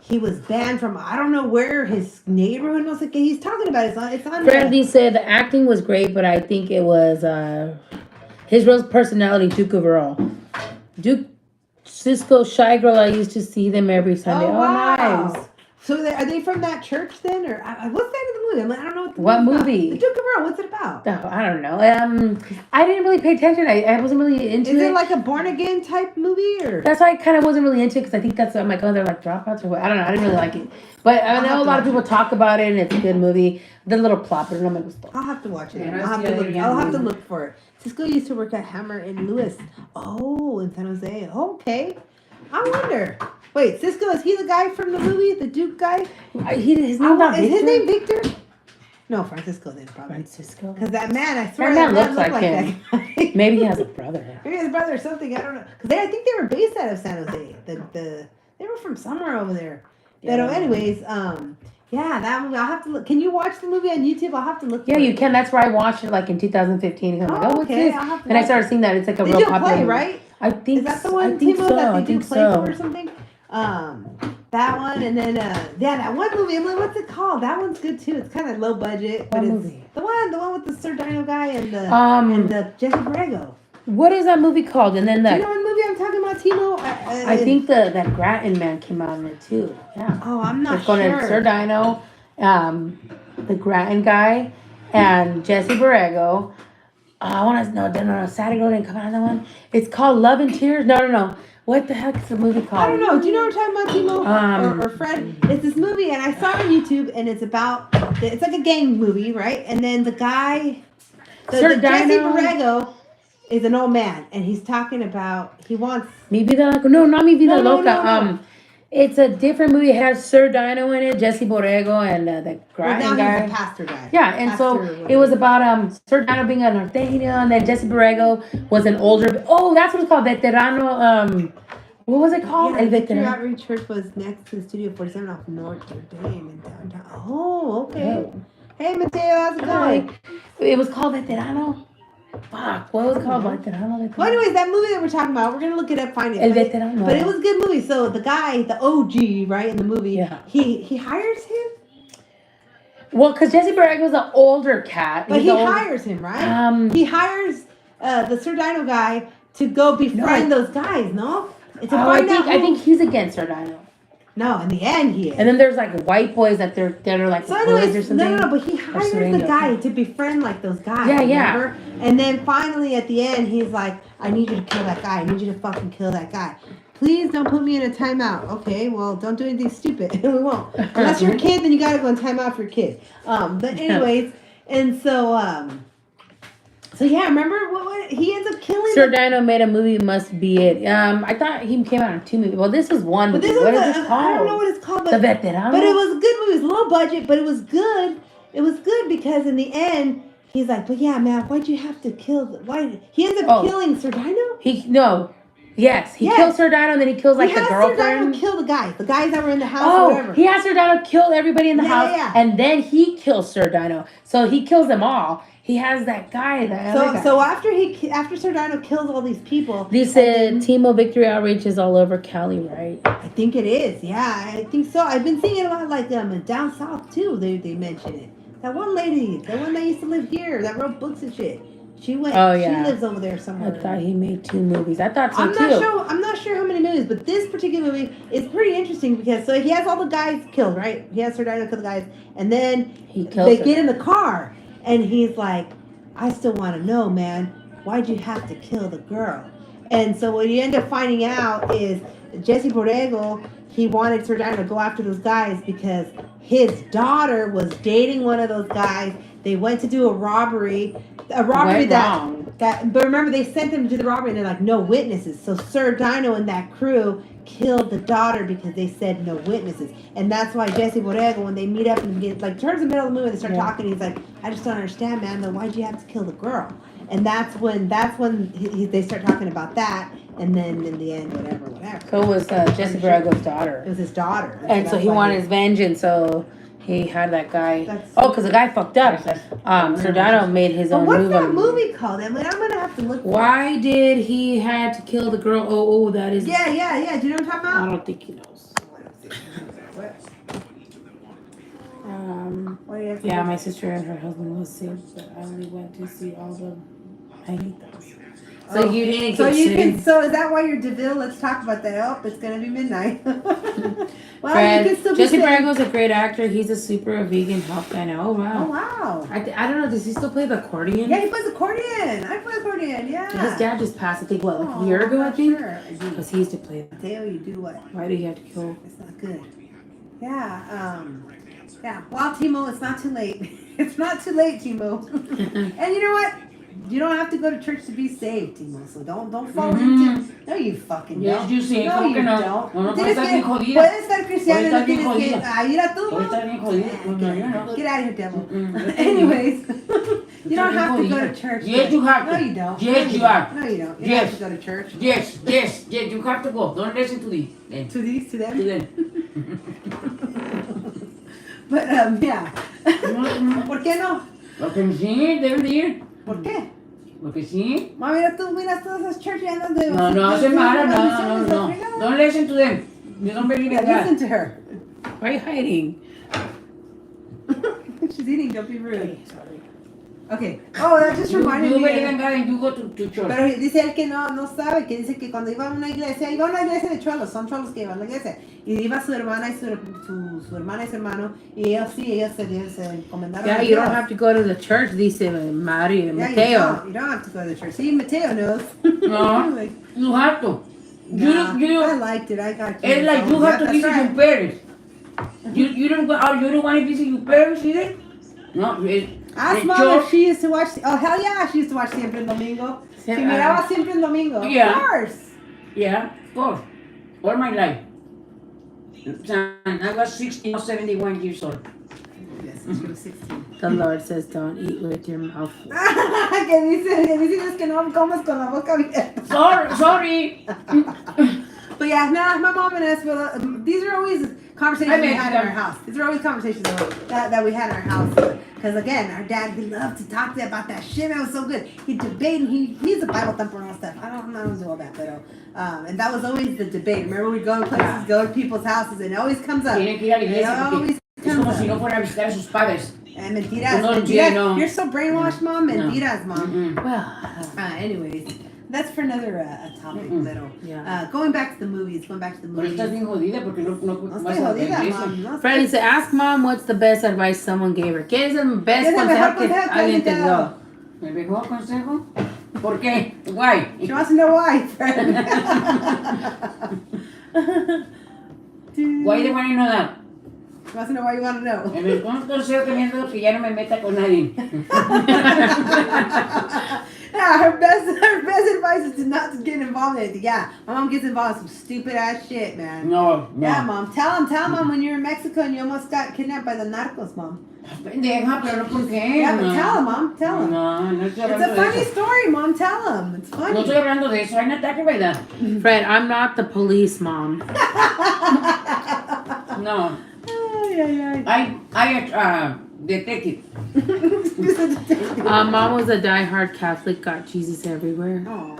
He was banned from, I don't know where his neighborhood was. He's talking about it. It's on Brandy said the acting was great, but I think it was his real personality, Duke of Earl. Duke, Cisco, Shy Girl, I used to see them every Sunday. Oh, wow. Nice. So are they from that church then? Or what's the end of the movie? I don't know what movie. The Duke of Earl, what's it about? Oh, I don't know. I didn't really pay attention. I wasn't really into it. Is it like a born again type movie? Or? That's why I kind of wasn't really into it because I think that's, I'm like, oh, they're like dropouts or what. I don't know. I didn't really like it. But I know a lot of people talk about it and it's a good movie. The little plot, but no me gustó. I'll have to watch it. I'll have to look for it. Cisco used to work at Hammer in Lewis. Oh, in San Jose. Okay. I wonder. Wait, Cisco, is he the guy from the movie? The Duke guy? His name not Is Victor? his name Victor? No, Francisco then probably. Francisco? Because that man, I swear, that man that looks looked like him. that guy. Maybe he has a brother. Maybe his brother or something. I don't know. Because I think they were based out of San Jose. They were from somewhere over there. Yeah. But anyways, yeah, that movie. I'll have to look. Can you watch the movie on YouTube? I'll have to look. Yeah, for you it. can. That's where I watched it like in 2015. And I'm like, oh, what's this? And I started seeing that it's like a real popular play, movie. right? I think. Is that the one, I think Timo, so. that I they do think play so. for or something? That one, and then yeah, that one movie. Emily, what's it called? That one's good too. It's kind of low budget, but What it's movie? the one with the Sir Dino guy and the Jesse Borrego. What is that movie called? And then Do you know what movie I'm talking about, Timo? I think that Grattan man came out in it too. Yeah. Oh, I'm not It's going to sure. Sir Dino, the Grattan guy, and Jesse Borrego. I want to no, Saturday didn't come out on that one. It's called Love and Tears. No. What the heck is the movie called? I don't know. Do you know what I'm talking about, Timo? Or Fred? It's this movie, and I saw it on YouTube, and it's like a gang movie, right? And then the guy, the Jesse Borrego, is an old man, and he's talking about he wants. Mi Vida Loca. No, not Mi Vida Loca. No. It's a different movie. It has Sir Dino in it, Jesse Borrego, and the Grattan guy. He's a pastor guy. Yeah, and so it was about Sir Dino being a norteño, and then Jesse Borrego was an older. Oh, that's what it's called, veterano. What was it called? Yeah, El Victory veterano. Outreach Church was next to Studio 47 off Notre Dame in downtown. Oh, okay. Oh. Hey, Mateo, how's it going? It was called Veterano. Fuck, what was it called? Veterano. Well, anyways, that movie that we're talking about, we're gonna look it up, find it. El Veterano. But it was a good movie. So the guy, the OG, right in the movie, Yeah. he hires him, Well, because Jesse Borrego was an older cat. but he hires him, right? He hires the Sir Dino guy to go befriend those guys. No, it's I think he's against Sir Dino. No, in the end he is. And then there's like white boys that are like So boys anyways, or something. no, but he hires the guy to befriend like those guys. Yeah. Remember? And then finally at the end he's like, I need you to kill that guy. I need you to fucking kill that guy. Please don't put me in a timeout. Okay, well don't do anything stupid. We won't. Unless you're a kid, then you gotta go in timeout for your kid. But anyways, and so yeah, remember what he ends up killing Sir Dino made a movie, Must Be It. I thought he came out in 2 movies. Well, this is one movie. What is this called? I don't know what it's called, The Veterano. but it was a good movie. It was low budget, but it was good. It was good because in the end, he's like, "But yeah, man, why'd you have to kill? Why?" He ends up killing Sir Dino. He kills Sir Dino, and then he kills like the girlfriend. Sir Dino kill the guys that were in the house. Oh, or whatever. he has Sir Dino kill everybody in the house, yeah. and then he kills Sir Dino. So he kills them all. He has that guy. So after Sir Dino kills all these people, they said Timo Victory Outreach is all over Cali, right? I think it is. Yeah, I think so. I've been seeing it a lot, like down south too. They mention it. That one lady, the one that used to live here, that wrote books and shit. She went. Oh yeah. She lives over there somewhere. I thought he made 2 movies. I thought so I'm not sure how many movies, but this particular movie is pretty interesting because so he has all the guys killed, right? He has Sir Dino kill the guys, and then they get in the car, and he's like, "I still want to know, man, why'd you have to kill the girl?" And so what you end up finding out is Jesse Borrego, he wanted Sir Dino to go after those guys because his daughter was dating one of those guys. They went to do a robbery but remember they sent them to do the robbery and they're like, no witnesses. So Sir Dino and that crew killed the daughter because they said no witnesses. And that's why Jesse Borrego, when they meet up and get like towards the middle of the movie, they start talking, he's like, I just don't understand, man, then why'd you have to kill the girl? And that's when they start talking about that. And then in the end, whatever. So it was Jesse Borrego's daughter. It was his daughter. And so he wanted his vengeance, so he had that guy. Because the guy fucked up. Sir Dino made his own movie. What's that movie called? I mean, I'm going to have to look for it. Why did he had to kill the girl? Oh, that is... Yeah. Do you know what I'm talking about? I don't think he knows. Yeah, my sister and her husband was sick, but I only went to see all the Ainitas. So you didn't get sick. So is that why you're DeVille? Let's talk about that. Oh, it's gonna be midnight. Well, Fred, you can still Jesse Borrego's a great actor. He's a super vegan health guy now. Oh wow. Oh wow. I don't know. Does he still play the accordion? Yeah, he plays accordion. I play accordion. Yeah. His dad just passed. I think like a year ago. I think. Sure. Because he used to play that. Dale, you do what? Why did he have to kill? It's not good. Yeah. Yeah. Well, Timo, it's not too late. It's not too late, Timo. And you know what? You don't have to go to church to be saved, Timo. So don't fall into. No, you fucking Yes, don't. you see, no, ¿cómo you que no? don't. No, no, Tienes estás que- bien jodida. Puedes estar cristiano y Estás no bien tienes que. jodida. Mira tú. Hoy estás bien jodida. No, yo no. Get out of here, devil. Mm-mm. Anyways, you don't have to go jodida. to church. Yes, you have No, to. you don't. Yes, no, you are. No, you don't. You Yes. don't have to go to church. Yes, you have to go. Don't listen to them. To these, to them. To them. But yeah. No, ¿Por qué no? Porque sí, deben de ir. ¿Por qué? Porque sí. Ma, mira tú, miras todas esas church andas de. No, se mara, no. Don't listen to them. You don't believe in Listen God. to her. Why are you hiding? She's eating, don't be rude. Okay, sorry. Okay. Oh, that just reminded You me. believe in God and you go to church. Pero dice él que no sabe, que dice que cuando iba a una iglesia de cholos, son cholos que iban a la iglesia, y iba su hermana y su hermana y su hermano, y ellos se encomendaron Yeah, a you don't Dios. have to go to the church, dice Mari, Yeah, Mateo. you don't have to go to the church. See, Mateo knows. No, Like, you have to. nah, You I liked it. I got you. it's like you Yeah, have to that's visit right. your parents. You don't go. You don't want to visit your parents either. No, Ask the mom church- if she used to watch. Oh hell yeah, she used to watch Siempre en Domingo. Si miraba Siempre en Domingo. Yeah. Of course. Yeah, of course. All my life. I was 60 or 71 years old. Yes, she was 16. The Lord says don't eat with your mouth full. que dices que no comas con la boca abierta. Sorry. But yeah, my mom and us, these are always conversations I we bet had you in our house. These are always conversations that we had in our house. Because again, our dad, he loved to talk to about that shit. Man, it was so good. He'd debate, and he's a Bible thumper and all stuff. I don't do all that, but and that was always the debate. Remember, we'd go to places, go to people's houses, and it always comes up. Tiene que ir a la It iglesia porque always es comes como si no up. fuera a visitar a sus padres. And mentiras, No, mentiras. yeah, no. You're so brainwashed, mom. No. Mentiras, mom. Mm-mm. Well, Anyways, that's for another topic. Mm-mm. Pero, Yeah. going back to the movies. Pero estás bien jodida porque no No vas estoy a la jodida, iglesia. mom. No Freddy said, ask mom what's the best advice someone gave her. ¿Qué es el best ¿Qué es el mejor consejo que consejo que alguien te alguien te dio? ha ¿El mejor consejo? ¿Por qué? Why? She wants to know why, friend. Why they want to know that? She wants to know why you want to know. El mejor consejo que me han dado que ya no me meta con nadie. Yeah, her best advice is to not to get involved in anything. Yeah, my mom gets involved in some stupid ass shit, man. No. Yeah, mom. Tell mom when you're in Mexico and you almost got kidnapped by the narcos, mom. Pendeja, pero no por qué. Yeah, but no. tell him, mom. Tell him. No estoy It's hablando a de funny eso. story, mom. Tell him. It's No funny. estoy hablando de eso. I'm not talking about that. Fred, I'm not the police, mom. No. Ay, I detective. Mom was a diehard Catholic, got Jesus everywhere. Oh,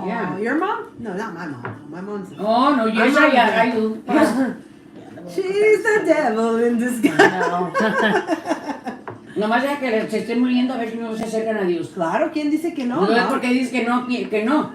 Yeah. Your mom? No, not my mom. My mom's. Oh, no, yes, I do. She's the devil in disguise. No. Nomás deja que se estén muriendo a ver si no se acercan a Dios. Claro, ¿quién dice que no? No es Mom? porque dices que no.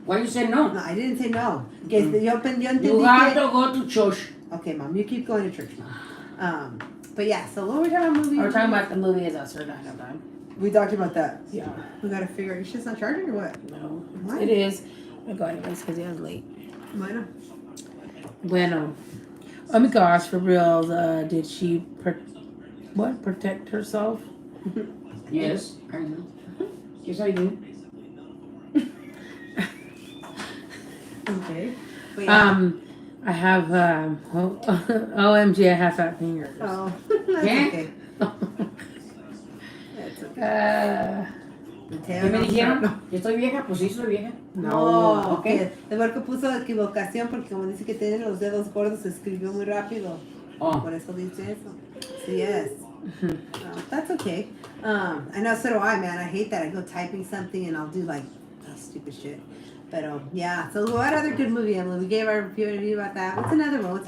Why you say no? No, I didn't say no. Que yo entendí You have que... to go to church. Okay, mom, you keep going to church, mom. But yeah, so what were we talking about movies? We're talking about the movie Is Us or Dynamite. We talked about that. Yeah. We gotta figure your shit's not charging or what? No. What? It is. I'm going anyways because he was late. Bueno. Bueno. Oh my gosh, for real. Did she protect herself? Yes, I do. Yes, I do. Okay. But yeah. I have OMG, I have fat fingers. Oh, that's ¿Qué? okay. That's okay. Mateo, ¿Qué me no, dijeron? no. ¿Que estoy vieja? Pues sí, soy vieja. No, ok. que el barco puso equivocación porque como dice que tiene los dedos gordos, se escribió muy rápido. Oh. Por eso dice eso. Sí, yes. That's okay. I know, so do I, man. I hate that. I go typing something and I'll do like stupid shit. But yeah. So what other good movie, Emily? We gave our review about that. What's another one?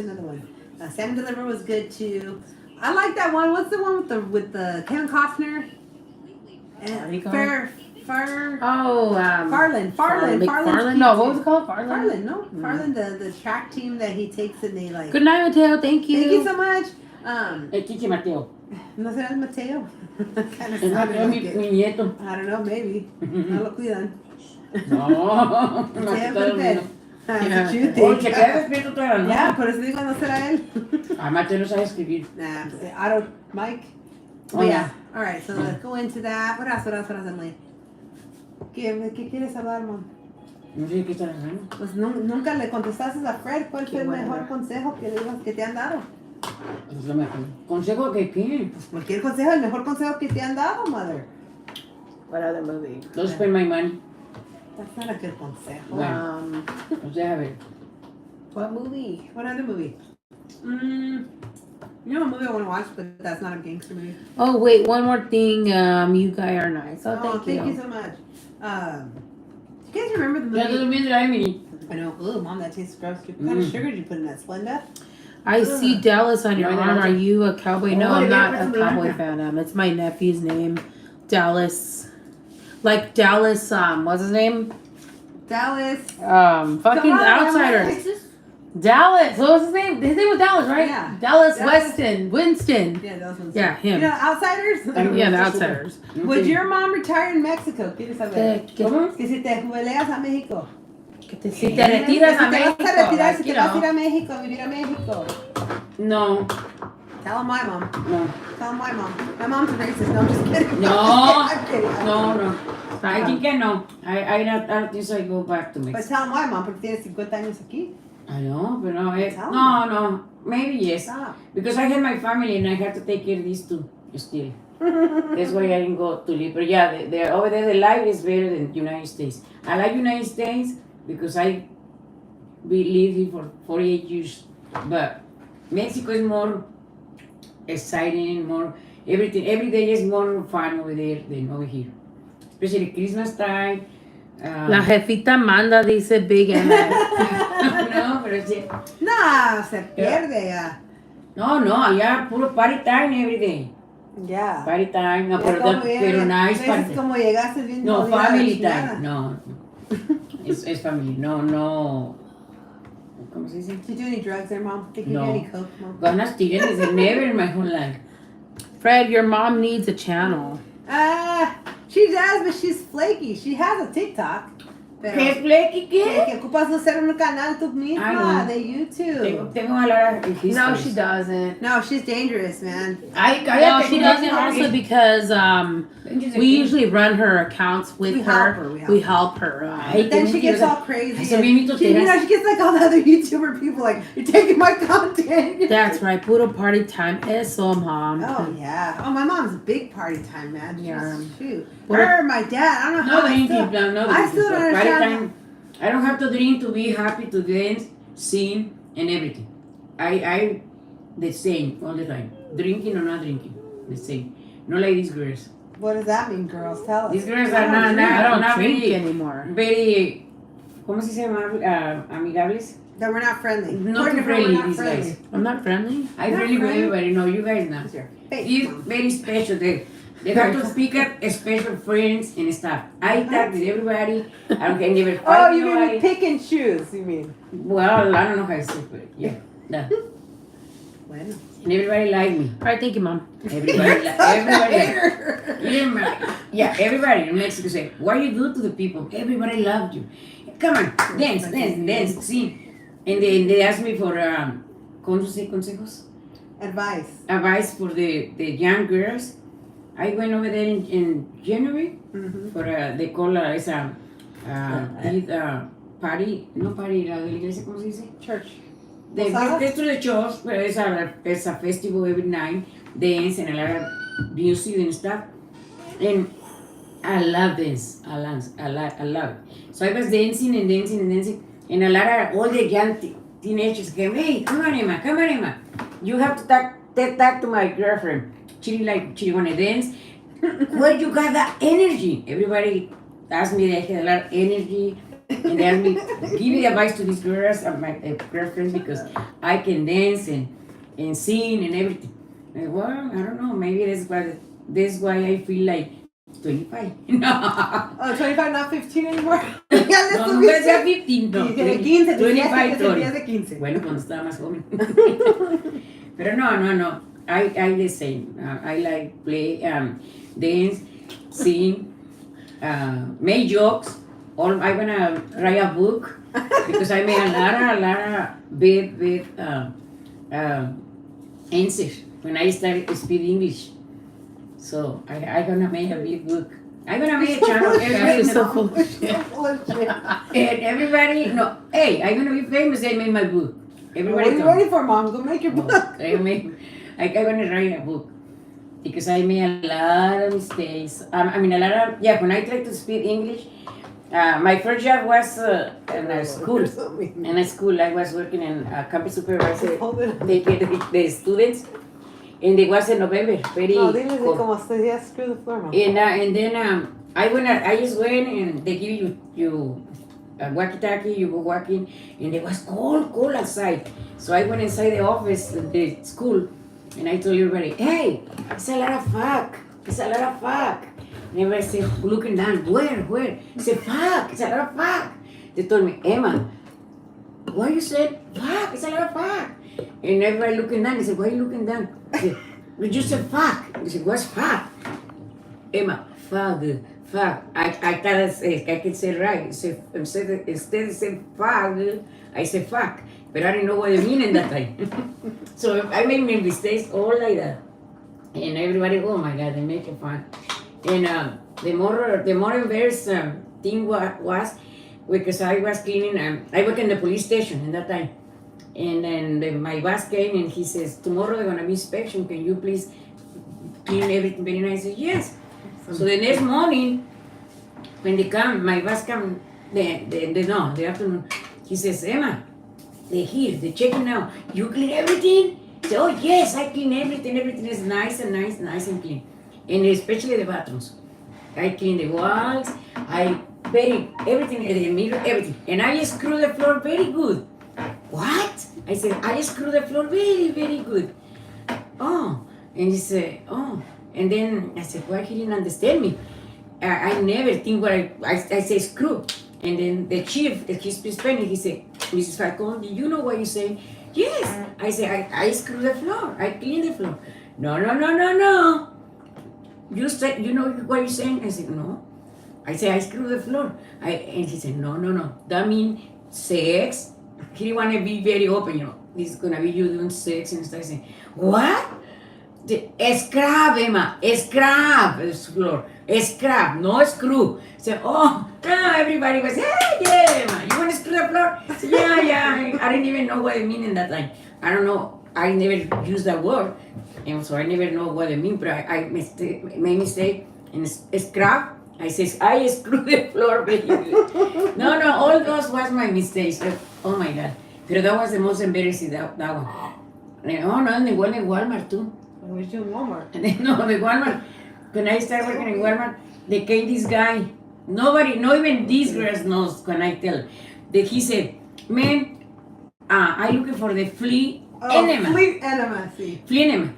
Stand and Deliver was good too. I like that one. What's the one with the Kevin Costner? And Farland. McFarland? No, what was it called? Farland, no. Farland, the track team that he takes and they like. Good night, Mateo. Thank you. Thank you so much. El Chichi Mateo. No será el Mateo. Kind of Es sounded Mateo, like it. mi nieto. I don't know, maybe. No lo cuidan. No. Mateo Pepe. Yeah. What you Oye, think? se queda despierto toda la noche. Ya, por eso digo, no será él. Ah, Mateo no sabe escribir. Nah, I don't, Mike. Oh, But yeah. yeah. All right, so let's go into that. What else, Emily? ¿Qué quieres hablar, Mom? No sé qué estás hablando. Pues nunca le contestaste a Fred. ¿Cuál fue el bueno. mejor consejo que te han dado? Es lo mejor. ¿Consejo que qué? Pues cualquier consejo, el mejor consejo que te han dado, Mother. What other movie? Don't spend my money. That's not a good consejo. Bueno. Pues deja ver. What movie? What other movie? You know a movie I want to watch, but that's not a gangster movie. Oh wait, one more thing. You guys are nice. Oh, Oh, thank you. so much. Do you guys remember the Ya estoy movie? viendo la Emily. I know. Oh, Mom, that tastes gross. What kind of sugar did you put in that, Splenda? I see Dallas on your No, arm. no. Are you a cowboy? No, Oh, I'm not yeah, a it's cowboy Blanca. fan. It's my nephew's name, Dallas. Like Dallas. What's his name? Dallas. Fucking Come on, Outsiders. Emily. Dallas. What was his name? His name was Dallas, right? Yeah. Dallas Dallas. Winston. Yeah, those ones. Yeah, him. You know, Outsiders? Yeah, the Outsiders. Would your mom retire in Mexico? ¿Quieres saber? ¿Cómo? Que si te jubileas a México. Si te retiras a Si te México. vas a retirar, si like, te you vas a ir know. a México, a vivir a México. No, Tell my mom. no, Tell my mom. My mom's a racist. No, I'm just kidding. No. I'm kidding. no, no. I think I know. I don't think so I go back to But Mexico. tell my mom, porque tienes 50 años aquí. I know, but no, Tell no. Maybe yes. Stop. Because I have my family and I have to take care of these two still. That's why I didn't go to live. But yeah, over there, the life is better than United States. I like United States because I lived here for 48 years. But Mexico is more exciting, more everything. Every day is more fun over there than over here. Especially Christmas time. La jefita manda, dice Big M. No, pero sí. No, se pierde ya. No, allá puro party time every day. Ya. Party time, no, Ya pero, como pero nice ves party. como llegaste bien No, jodida de family chingada. time. No. Es family. No. ¿Cómo se dice? Did you do any drugs there, Mom? Did you No. do any coke, Mom? Gonna student is never in my whole life. Fred, your mom needs a channel. She does, but she's flaky. She has a TikTok. Pero ¿Qué es flecky qué? que ocupas hacer un canal tú I misma know. de YouTube. Tengo a lot of histories. No, she doesn't. No, she's dangerous, man. Ay, No, cállate. she doesn't also because we usually run her accounts with We her. help her, We help her. Ay, Then qué she gets mentirosa. all crazy. Eso and mismito she, te you know, das. she gets like all the other YouTuber people like, you're taking my content. That's right. Puro party time. Eso, mom. Oh, yeah. Oh, my mom's a big party time, man. She's, Yeah. Shoot. What Her, my dad, I don't know No how drinking, I still, no I still drinking. don't Party understand. time. I don't have to drink to be happy to dance, sing, and everything. I the same all the time. Drinking or not drinking, the same. Not like these girls. What does that mean, girls? Tell us. These girls I are don't not, I don't not drink very, anymore. very, ¿cómo se llama? Amigables. That we're not friendly. Not According too to her, we're friendly, not these friendly. guys. I'm not friendly. I Not really with friendly. everybody. No, you guys not. What's your face, He's Mom? very special. They have to speak up special friends and stuff. I talk with everybody. I don't can never fight Oh, with you mean nobody. with pick and choose, you mean? Well, I don't know how to say it, but yeah. That. Bueno. And everybody like me. All right, thank you, mom. Everybody yeah, everybody in Mexico say, what you do to the people? Everybody loved you. Come on, dance, sing. And they asked me for, ¿cómo se dice consejos? Advice. Advice for the young girls. I went over there in January Mm-hmm. for, they call it's a party, no party, la de la iglesia, ¿cómo se dice? Church. They Posada? get to the church, but it's a festival every night, dance and a lot of music and stuff. And I love dance. I love it. So I was dancing, and a lot of all the young teenagers came, hey, come on, Emma. You have to talk to my girlfriend. She wanna dance. Where you got that energy? Everybody asked me that I had a lot of energy. And they asked me, give me advice to these girls, my girlfriends, because I can dance and sing and everything. And well, I don't know, maybe that's why I feel like 25. No. Oh, 25, not 15 anymore? No, nunca sea 15, no. Dije 15, 25, te sentías de 15. Bueno, cuando estaba más joven. Pero no. I the same. I like play, dance, sing, make jokes. I'm gonna write a book because I made a lot of big answers when I started to speak English. So I gonna make a big book. I'm gonna make a channel. You're so full of Full of shit. And everybody, no, hey, I'm gonna be famous. I made my book. What Everybody, are you ready for, Mom? Go make your book. I'm gonna write a book because I made a lot of mistakes. When I tried to speak English, my first job was in a school. In a school, I was working in campus supervisor. They get the students, and it was in November. Very No, dile cold. como se ya screw the floor, Mom. And then I just went and they give you a walkie-talkie, you go walking, and it was cold outside. So I went inside the office, the school, and I told everybody, hey, it's a lot of fog. It's a lot of fog. And everybody said, looking down, where? I said, fog, it's a lot of fog. They told me, Emma, why you said fog? It's a lot of fog. And everybody looking down, they said, why are you looking down? I said, we just said fog. They said, what's fog? Emma, fog. I can say it right. Instead of saying fog, I say fuck. But I didn't know what it mean in that time. So I made mistakes all like that. And everybody, oh my God, they make it fun. And the more embarrassing thing was because I was cleaning, I work in the police station in that time. And then my boss came and he says, tomorrow they're going to be inspection. Can you please clean everything very nice? I said, yes. So the next morning, when they come, my boss come, the afternoon, he says, Emma, they're here, they're checking now. You clean everything? I say, oh yes, I clean everything. Everything is nice and clean. And especially the bathrooms. I clean the walls, I bury everything, the mirror, everything. And I screw the floor very good. What? I said, I screw the floor very, very good. Oh, and he said, oh. And then I said, why he didn't understand me? I never think what I say screw. And then the chief, he speaks Spanish, he said, Mrs. Falcon, do you know what you say? Yes. I said, I screw the floor, I clean the floor. No. You said, you know what you're saying? I said, no. I said, I screw the floor. And he said, no. That means sex. He didn't want to be very open, This is going to be you doing sex and stuff. I said, what? Scrub, Emma, scrub the floor, scrub, no screw. So, everybody was, hey, yeah, Emma, you want to screw the floor? So, yeah. I didn't even know what it mean in that time. I don't know, I never used that word, and so I never know what it mean. But I made mistake and scrub. I says, I screw the floor very good. No, all those was my mistakes. Oh my God. But that was the most embarrassing, that one. And, igual en Walmart too. I wish you in Walmart. No, the Walmart. When I started working in Walmart, they came this guy. Nobody, not even these girls knows when I tell. That he said, man, I'm looking for the flea enema. Fleet enema, sí. Flea enema.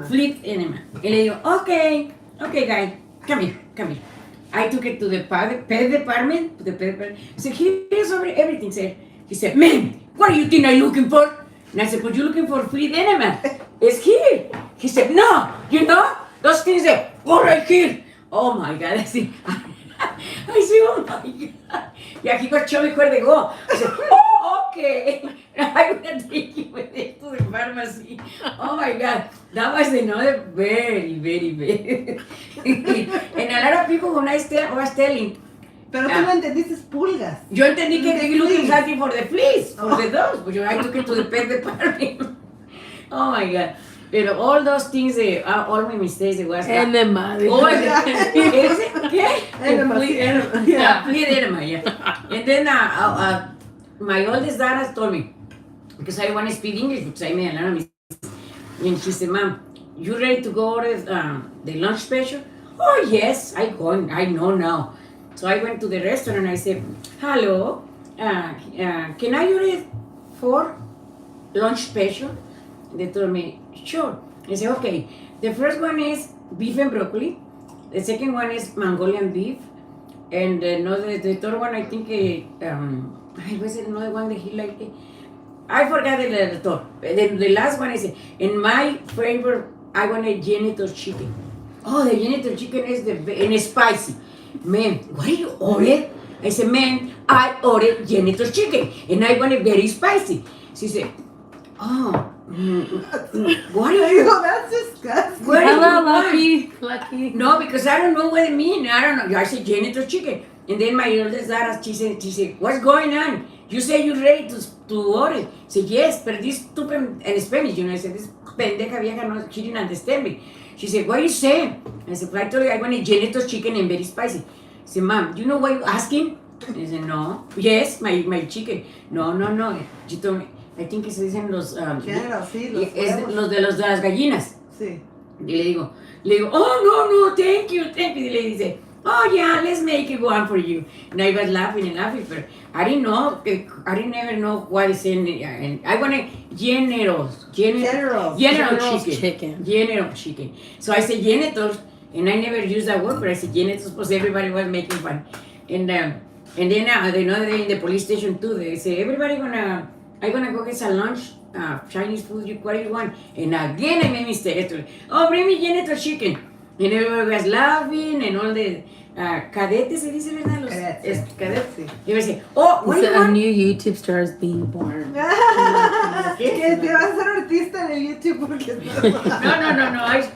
Fleet enema. Y le digo, okay, guy, come here. I took it to the pet department. I said, here's everything. He said, man, what do you think I'm looking for? And I said, but you're looking for flea enema. It's here. He said, no, those things are all right here. Oh my God, I said, oh my God. Y aquí got chubby where they go. I said, oh, okay. I'm going to take you with it to the pharmacy. Oh my God, that was another very, very, very. And a lot of people when I was telling, Pero tú no entendiste pulgas. yo entendí que they looking something for the fleas, for the dogs, but I took it to the pet department. Oh my God. But all those things, all my mistakes, it was Enema. ¿Qué? Enema. Yeah, flea enema, yeah. And then my oldest daughter told me, because I want to speak English, because I made a lot of mistakes. And she said, Mom, you ready to go order the lunch special? Oh yes, I know now. So I went to the restaurant and I said, hello, can I order 4 lunch special? They told me, sure. I said, okay, the first one is beef and broccoli. The second one is Mongolian beef. And the third one, I think, was it another one that he liked? I forgot the third. The last one is, and my favorite, I want a genital chicken. Oh, the genital chicken is and it's spicy. Man, what did you order? I said, man, I ordered genital chicken and I want it very spicy. She said, oh, What are you? That's disgusting. What do you Hello, want? Lucky. No, because I don't know what it means. I don't know. I said janitor chicken. And then my eldest daughter, she said, what's going on? You say you're ready to order. I said, yes, but this stupid, in Spanish, I said, this pendeja vieja, no, she didn't understand me. She said, what are you saying? I said, well, I told you I want a janitor chicken and very spicy. I said, Mom, do you know what you're asking? I said, no. Yes, my chicken. No. She told me, I think se dicen los... Género, sí, los los de las gallinas. Sí. Y le digo, oh, no, thank you. Y le dice, oh, yeah, let's make it one for you. And I was laughing, but I didn't never know what is in I want a General chicken. So I said janitors, and I never used that word, but I said janitors because everybody was making fun. And then another day in the police station too, they say, I'm gonna go get some lunch, Chinese food, what do you want? And again I made mistake. Oh, bring me janitor chicken. And everybody was laughing, and all the cadetes, se dice, ¿verdad? Los cadetes. Y me decía, oh, what do you A want? new YouTube star is being born. Que te vas a ser artista en el YouTube porque No.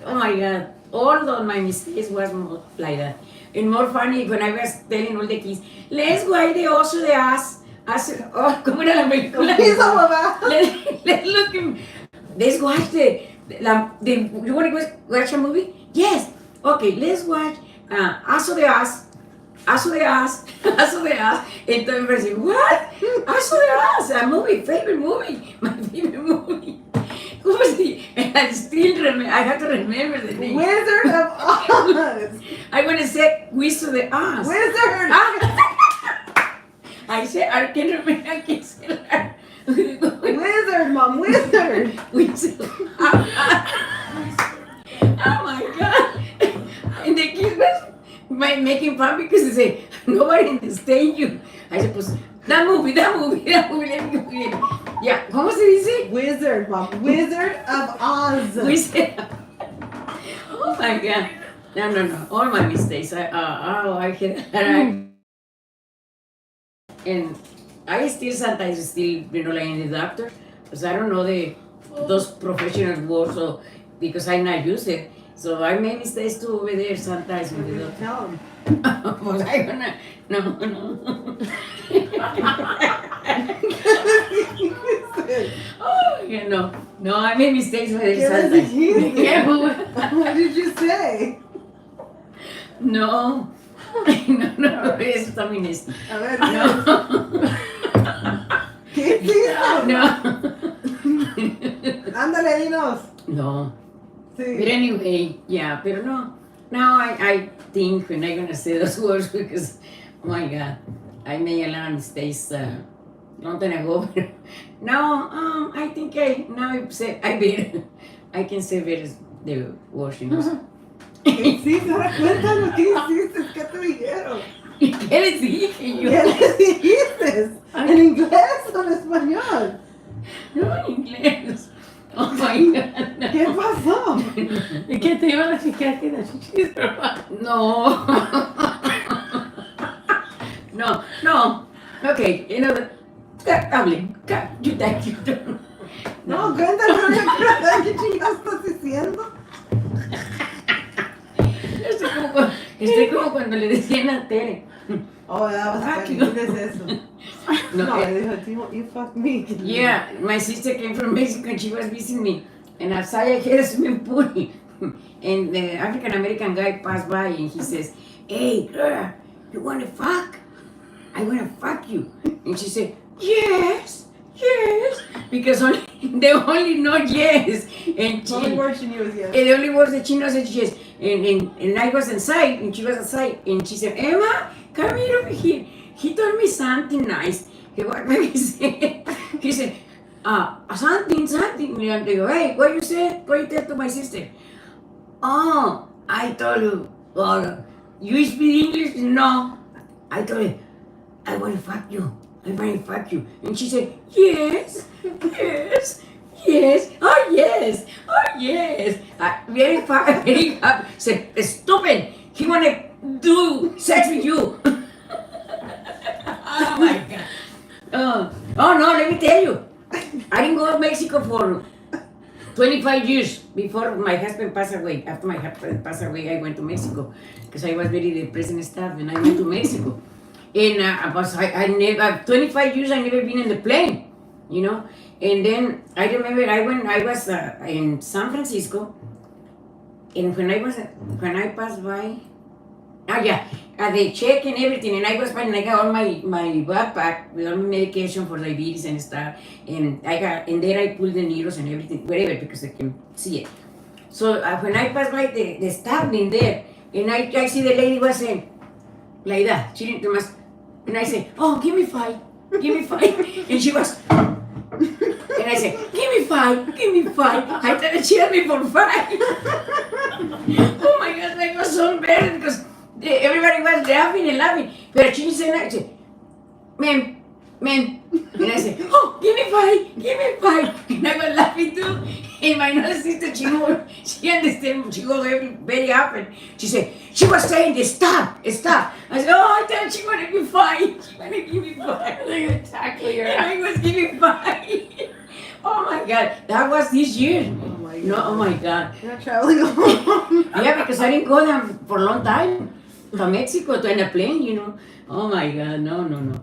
Oh my God. All of my mistakes was more like that. And more funny when I was telling all the kids, let's go the oso de as. ¿Cómo era la película? Let's look him. Let's watch you want to watch a movie? Yes. Okay, let's watch Aso de As. Entonces me dice, what? Aso de As, a movie, my favorite movie. Who was he? And I have to remember the name. Wizard of Oz. I want to say Wizard of Oz. Wizard. I said, I can't remember, I can't say that. Wizard, Mom, wizard. Oh my God. And the kids was making fun because they say, nobody understands you. I said, pues, that movie, let me go in. Yeah, ¿cómo se dice? Wizard, Mom, Wizard of Oz. Wizard. Oh my God. No. All my mistakes. And I still sometimes like in the doctor, because I don't know those professional words, so because I not use it. So I make mistakes too over there sometimes with the doctor. Tell him. Was I gonna? No. Oh, no, I make mistakes with it sometimes. What did you say? No, eso también es. A ver, No. ¿qué hizo? No. Ándale, dinos. No. Sí. But anyway, yeah, pero no. Now I think when I'm gonna say those words because, oh my God, I made a lot of mistakes long time ago. No, I think I can say better the words, Sí, se da cuenta de lo que hiciste, ¿qué te dijeron? ¿Qué les dije yo? ¿Qué les dijiste? ¿En inglés o en español? No, en inglés. Oh my God. ¿Qué pasó? ¿Y qué te iban a fijar que la chichis? No. No. Okay, hable. You thank you. No, cuéntame, ¿qué chingados estás diciendo? Estoy como cuando le decían a Tere. Oh, that was funny. ¿Qué es eso? No, le dijo, you fuck me. Yeah, my sister came from Mexico and she was visiting me. And outside I had a swimming pool. And the African American guy passed by and he says, hey girl, you wanna fuck? I wanna fuck you. And she said, yes. Because they only know yes. And The only word she knew was yes. And the only words that she knows is yes. And I was inside, and she was outside, and she said, Emma, come here over here. He told me something nice. What did he say? He said, something. And I go, hey, what you said? What you tell to my sister? Oh, I told you. Oh, you speak English? No. I told her, I want to fuck you. And she said, yes. Oh, yes. Very happy. Said, stupid. He want to do sex with you. Oh, my God. Oh, no, let me tell you. I didn't go to Mexico for 25 years before my husband passed away. After my husband passed away, I went to Mexico because I was very depressed and stuff, and I went to Mexico. And I never 25 years I never been in the plane, you know. And then I remember I was in San Francisco, and when I passed by, they check and everything, and I was fine. I got all my backpack with all my medication for diabetes and stuff, and there I pulled the needles and everything, wherever, because I can see it. So when I passed by the staff in there, and I see the lady was saying like that, she didn't must, and I said, "Oh, give me 5, and she was. And I said, give me 5. I thought that she had me for 5. Oh my God, I was so embarrassed because everybody was laughing. But she said, ma'am. And I said, oh, give me 5. And I was laughing too. And my other sister, she understood, she goes very often. She said, she was saying, stop. I said, oh, I thought she wanted me 5. She wanted to give me 5. Exactly. And I was giving 5. Oh my God, that was this year. Oh my God. You're not traveling alone. Yeah, because I didn't go there for a long time. To Mexico, in a plane, you know. Oh my God, no.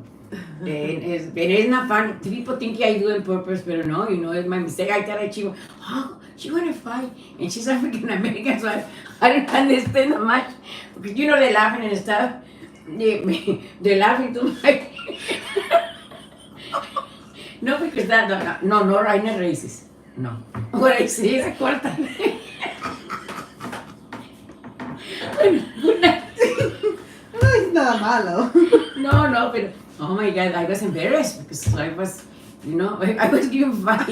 It's not fun. People think I do it on purpose, but no, you know, it's my mistake. I thought she wanted 5, and she's African American, so I don't understand that much. Because, you know, they're laughing and stuff. They're laughing too much. No, because no, I'm not racist. No. What I say is corta. No, it's not malo. No, but oh my God, I was embarrassed because I was, you know, I was giving 5.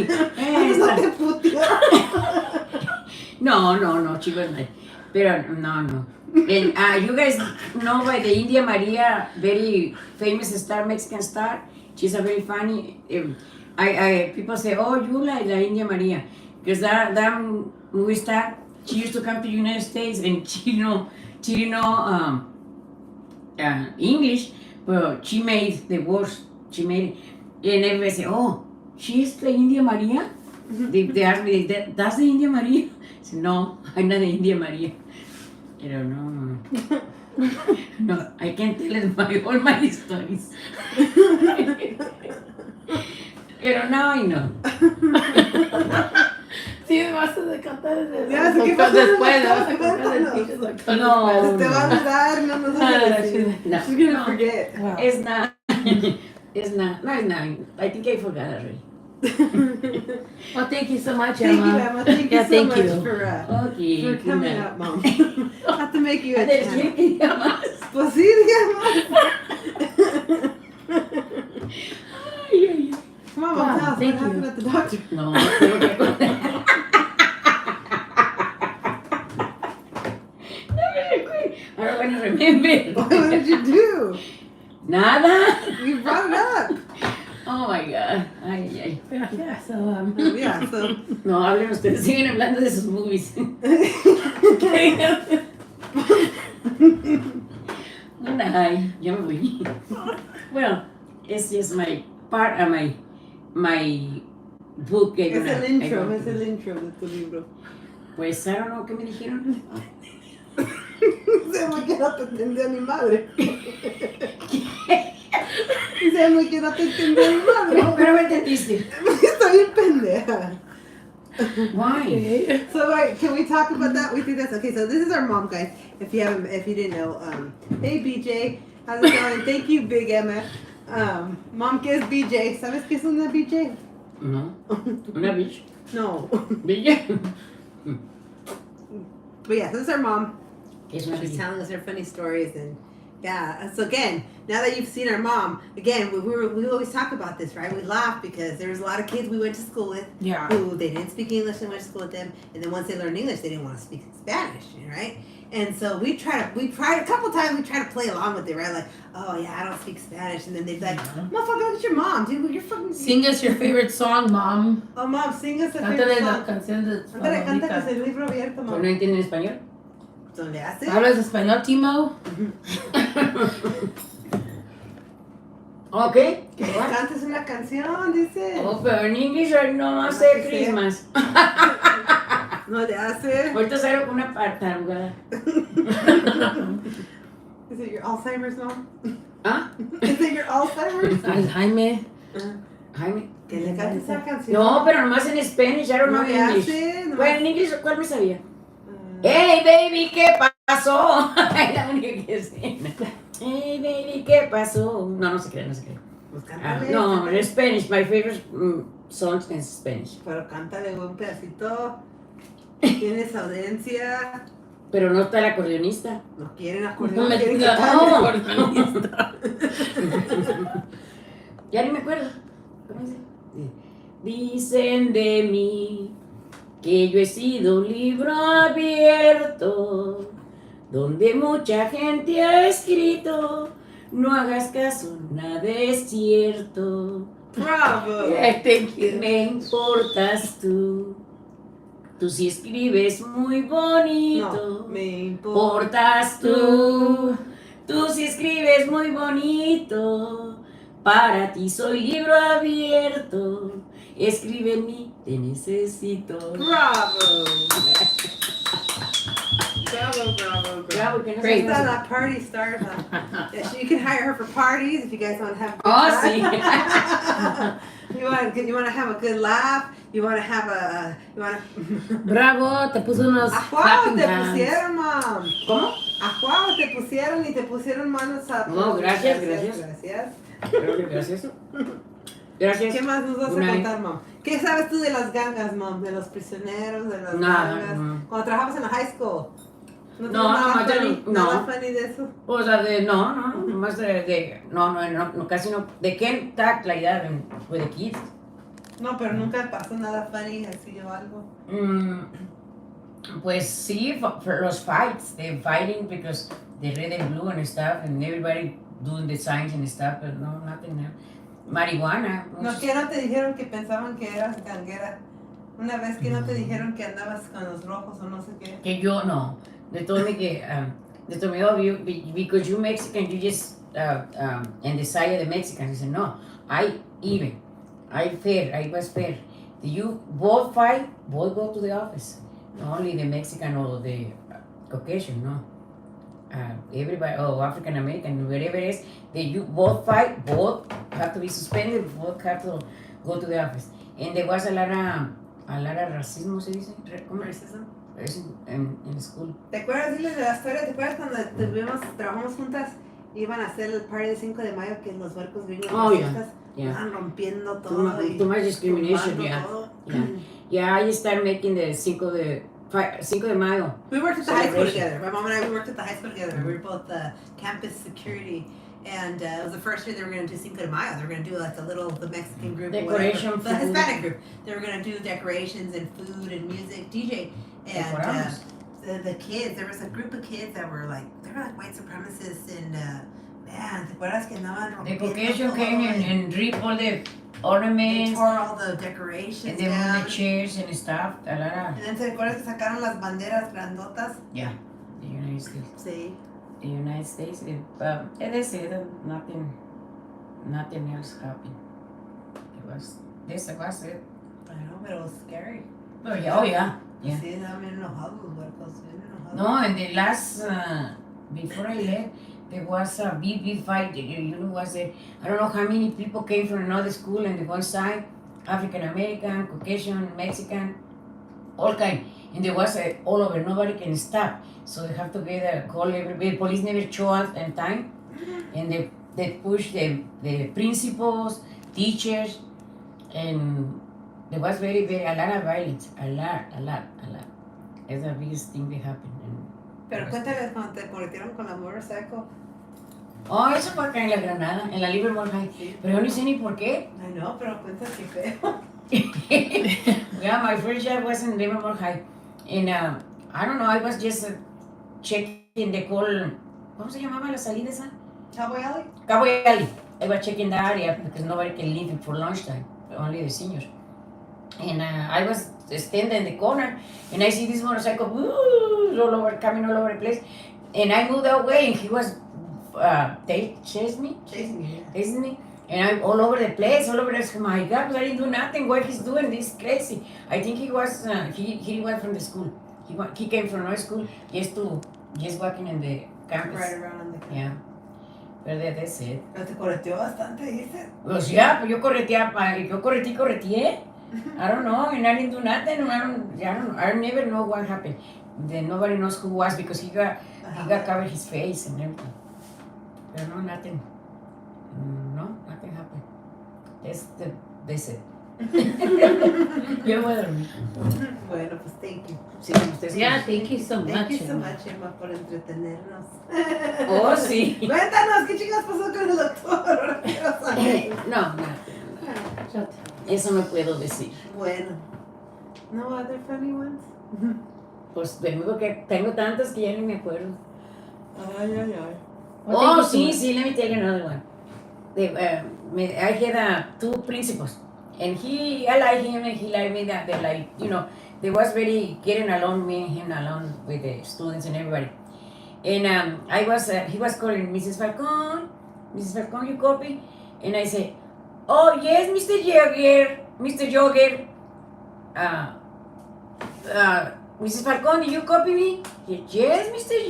No, she was not. But no. And you guys know by the India Maria, very famous star, Mexican star. She's a very funny. People say, oh, you like the India Maria, because that movie star. She used to come to the United States, and she didn't know English, but she made the words. She made it, and everybody say, oh, she's the India Maria. They asked me, that's the India Maria. I said, no, I'm not the India Maria. I don't know. No, I can't tell all my stories. Pero now I know. Sí, me vas a contar después. No. Te va a olvidar, no nos vas a decir. No. She's gonna forget. Wow. It's not. I think I forgot already. Well, thank you so much, Thank Emma. you, Emma. Thank you so thank much you. for coming up, Mom. I have to make you a channel. Pues sí, digamos. Come on, Mom, tell us what thank happened you. at the doctor. No, I don't want to remember. What did you do? Nada. You brought it up. Oh my God. Ay. Yeah, so, Yeah, so. No, hablen ustedes. Siguen hablando de sus movies. Ay, ya me voy. Well, it's just my part of my book. Es el intro de tu libro. Pues, I don't know, ¿qué me dijeron? Se me que no te entendió mi madre. Se me que no te entendió mi madre. Pero me entendiste. Estoy bien pendeja. Why? So right, can we talk about that? We think that's okay. So this is our mom, guys. If you didn't know, hey BJ, how's it going? Thank you, Big Emma. Mom, ¿qué es BJ? ¿Sabes qué es una BJ? No. Una bitch. No. Bitch. But yeah, this is our mom. Es una She's bitch. telling us her funny stories, and yeah. So again, now that you've seen our mom, again, we always talk about this, right? We laugh because there was a lot of kids we went to school with yeah. who they didn't speak English and went to school with them, and then once they learned English, they didn't want to speak Spanish, right? And so we tried a couple times. We tried to play along with it, right? Like, oh yeah, I don't speak Spanish, and then they'd be like, motherfucker, look at your mom, dude. You're fucking. Sing us your favorite song, Mom. Oh, mom, sing us a favorite Cántale la song. canción de Ándale, canta que favorita. es el libro abierto, ¿No mom. entienden español? So le hace. ¿Hablas español, Timo? Okay. Que cantes una canción, dice. Oh, pero en English no hace Christmas. No le hace. Ahorita salgo con una tarugada. Is it your Alzheimer's, mom? ¿Ah? Is it your Alzheimer's? Jaime. Que le cantes esa canción. No, pero nomás en Spanish, I don't know No le English. hace. nomás- Bueno, en English, ¿cuál me sabía? Hey, baby, ¿qué pasó? Es la única que sé. Hey, baby, ¿qué pasó? No se cree. Pues cántale. No, en Spanish, my favorite songs in Spanish. Pero cántale un pedacito. Tienes audiencia. Pero no está el acordeonista. No quieren acordeón. No, quieren no, cantar. acordeonista. Ya ni me acuerdo. ¿Cómo dice? Dicen de mí que yo he sido un libro abierto donde mucha gente ha escrito. No hagas caso, nada es cierto. Bravo. Thank you. Me importas tú. Tú sí escribes muy bonito. No, me importa. Importas tú. Tú sí escribes muy bonito. Para ti soy libro abierto. Escribe en mí, te necesito. Bravo. Bravo. Bravo, que no Great. She's on a party star. Yeah, you can hire her for parties if you guys want to have. a good Oh, time. sí. You want to have a good laugh. You want to have a. You want to. Bravo, te puso unos ¿A Juan clapping te hands. pusieron, mom? ¿Cómo? ¿A Juan te pusieron y te pusieron manos a No, gracias. Gracias. Gracias. ¿Qué más nos vas a Una- contar, mom? ¿Qué sabes tú de las gangas, mom? De los prisioneros, de las Nada, gangas. no. Cuando trabajabas en la high school. No, tienes nada no, yo funny? no. Nada funny de eso. O sea, no, más no, casi no. They can't talk like that with the kids. No, pero nunca pasó nada funny así o algo. Pues sí, for los fights, they're fighting because they red and blue and stuff, and everybody doing the signs and stuff, but no, nothing else. Marihuana. No, muchos- que no te dijeron que pensaban que eras ganguera. Una vez que no te dijeron que andabas con los rojos o no sé qué. Que yo no. They told me que, they told me, oh, because you Mexican, you just, and the side of the Mexicans. I said, no, I was fair. You both fight, both go to the office. Not only the Mexican or the Caucasian, no. Everybody, African American, wherever it is, you both fight, both have to be suspended, both have to go to the office. And there was a lot of racismo, se dice? ¿Cómo es? Racism. En school. ¿Te acuerdas, diles de la historia? ¿Te acuerdas cuando trabajamos juntas? Iban a hacer el party de 5 de mayo que los huercos gringos Oh, yeah. racistas Yeah. estaban rompiendo todo y Too much discrimination, tumbando yeah. todo. Yeah, I started making the 5 de Mayo. We worked at the high school Celebration. together. My mom and I, we worked at the high school together. We were both campus security. And it was the first year they were going to do Cinco de Mayo. They were going to do like the Mexican group. or whatever. Decoration, The food. Hispanic group. They were going to do decorations and food and music, DJ. And Decoramos. the kids, there was a group of kids that were like, they were like white supremacists and man, ¿te acuerdas que andaban The rompiendo Caucasian todo? came and ripped all the They ornaments, tore all the decorations and they moved down. the chairs and stuff. A lot of, And then te acuerdas que sacaron las banderas grandotas? yeah, the United States. Sí. The United States, that's it, nothing else happened. This was it. I know, but it was scary. Oh yeah, yeah. Sí, estaban bien enojados los huercos, bien enojados. No, and the last, before I left, there was a big fight. You know, I don't know how many people came from another school on the one side, African American, Caucasian, Mexican, all kind. And there was all over, nobody can stop. So they have to get a call everybody. Police never show up in time. And they push the principals, teachers, and there was a lot of violence, a lot. It's the biggest thing that happened. Pero cuéntales cuando te convirtieron con la motorcycle. Oh, eso fue acá en la Granada, en la Livermore High. Pero yo ni sé ni por qué. Ay, no, pero cuéntales qué feo. Yeah, my first job was in Livermore High. And I don't know, I was just checking the call. ¿Cómo se llamaba la salida esa? Cowboy Alley? Cowboy Alley. I was checking the area because nobody can leave it for lunchtime, only the seniors. And I was standing in the corner, and I see this motorcycle coming all over the place. And I moved that way, and he was chasing me. Chasing you. Chasing me. And I'm all over the place, all over the place. Oh my God, but I didn't do nothing. What he's doing, this is crazy. I think he was from the school. He came from our school just walking in the campus. Right around on the Yeah. But that's it. Pero te correteó bastante, dice. Pues yeah, pues yo correteé. I don't know, and I didn't do nothing. I never know what happened. Then nobody knows who was because he got covered his face and everything. But no, nothing. No, nothing happened. That's it. Yo voy a dormir. Bueno, pues thank you. Sí, ustedes. Yeah, thank you so much. Thank you so Emma. much, Emma, por entretenernos. Oh, sí. Cuéntanos, ¿qué chicas pasó con el doctor? Ahora quiero saber. No, eso no puedo decir. Bueno. No other funny ones? Pues tengo tantos que ya ni me acuerdo. Ay. Well, Oh, thank you so sí, let me tell you another one. I had two principals, and I like him, and he liked me. That they like, they was very getting along, me and him along with the students and everybody. And he was calling Mrs. Falcon, you copy? And I said, oh yes, Mr. Jogger. Mrs. Falcon, did you copy me? He said, yes, Mr.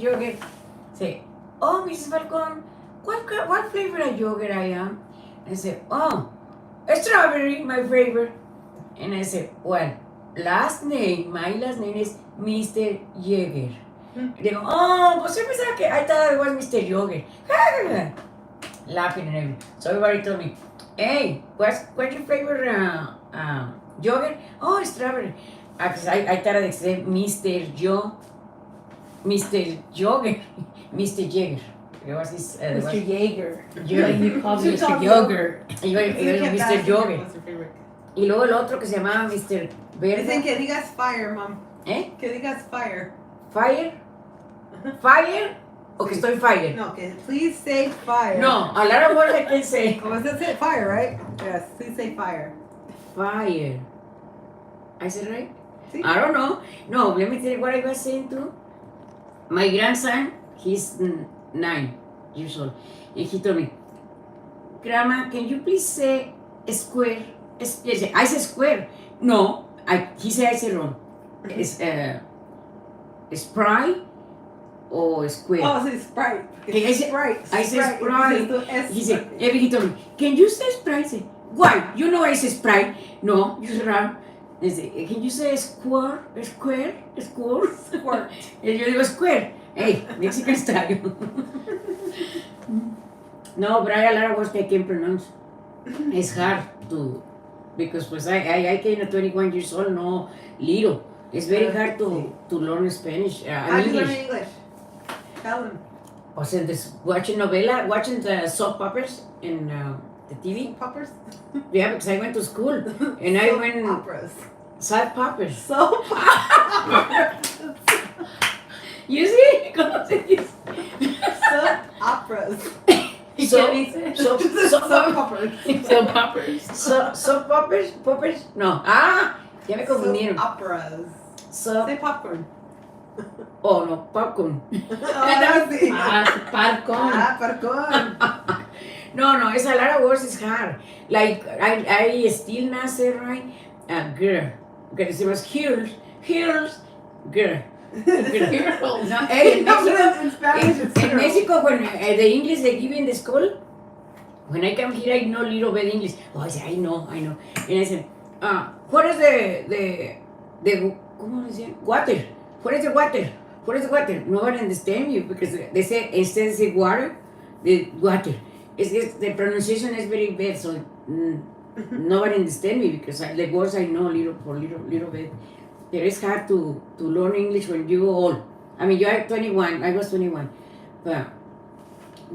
Jogger. Say, oh, Mrs. Falcon, what flavor of yogurt I am? I said, oh, strawberry, my favorite. And I said, well, my last name is Mr. Jäger. They go, oh, pues yo pensaba que I thought it was Mr. Yogurt. Laughing and everything. So everybody told me, hey, what's your favorite yogurt? Oh, strawberry. Because I thought I'd say Mr. Yogurt. Mr. Jäger. It was his, Mr. Jaeger. Yeah. Like you called You Mr. called Yogurt. Mr. Yogurt. Y luego el otro que se llamaba Mr. Verde. Dicen que digas fire, mom. ¿Eh? Que digas fire. ¿Fire? ¿Fire? ¿O que estoy fire? No, que please say fire. No, a lot of words I can say. Oh, was it fire, right? Yes, please say fire. Fire. I said right? See? I don't know. No, let me tell you what I was saying too. My grandson, he's 9 years old. And he told me, Grandma, can you please say square? I said square. No, he said I said wrong. It's Sprite or square. Oh, it's Sprite. I said Sprite. I said Sprite. He said, Sprite. he told me, can you say Sprite? I said, why? You know I say Sprite. No, you said wrong. I said, can you say square? Square? Squirt. Y yo digo square. Hey, Mexican style. No, but I have a lot of words I can't pronounce. It's hard to, because pues I came at 21 years old, no little. It's very hard to learn Spanish. How do you learn English? Tell them. O sea, watching the soap operas in the TV. Poppers? Yeah, because I went to school. And I went... Operas. Soap operas. Soap operas. You see? ¿Cómo se dice? Soap operas. Soap operas. Soap operas. Soap poppers? No. Ya me confundieron. Soap operas. Soap. Say popcorn. Oh, no, popcorn. Oh, sí. Popcorn. No, it's a lot of words, it's hard. Like, I still not say right. Girl. Because it was girl. Girls. No, hey, In Spanish, it's in girl. Mexico, when the English they give in the school, when I come here, I know little bit English. Oh, I say, I know. And I said, what is the ¿cómo decían? Water. What is the water? Nobody understand you because they say, instead of say water, the water. It's the pronunciation is very bad, so nobody understand me because the words I know little bit. It is hard to learn English when you're old. I mean, you are 21. I was 21. But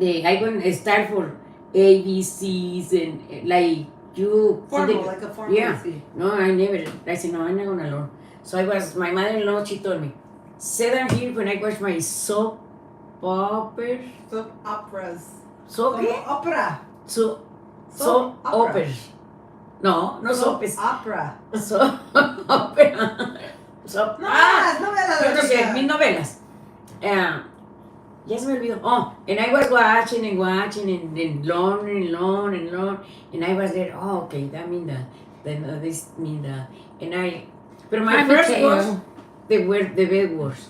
I going to start for ABCs and like you. Formal, like a formal. Yeah. No, I never. I said, no, I'm not going to learn. So my mother-in-law, she told me, sit down here when I watch my soap operas. Soap operas. Soap opera. Soap operas. No soap is opera. soap opera. Soap. Novelas, Yo no sé, mis novelas. Ya se me olvidó. Oh, and I was watching and learn, and I was there. Oh, okay, that mean this mean and I. But my first words, they were the bad words.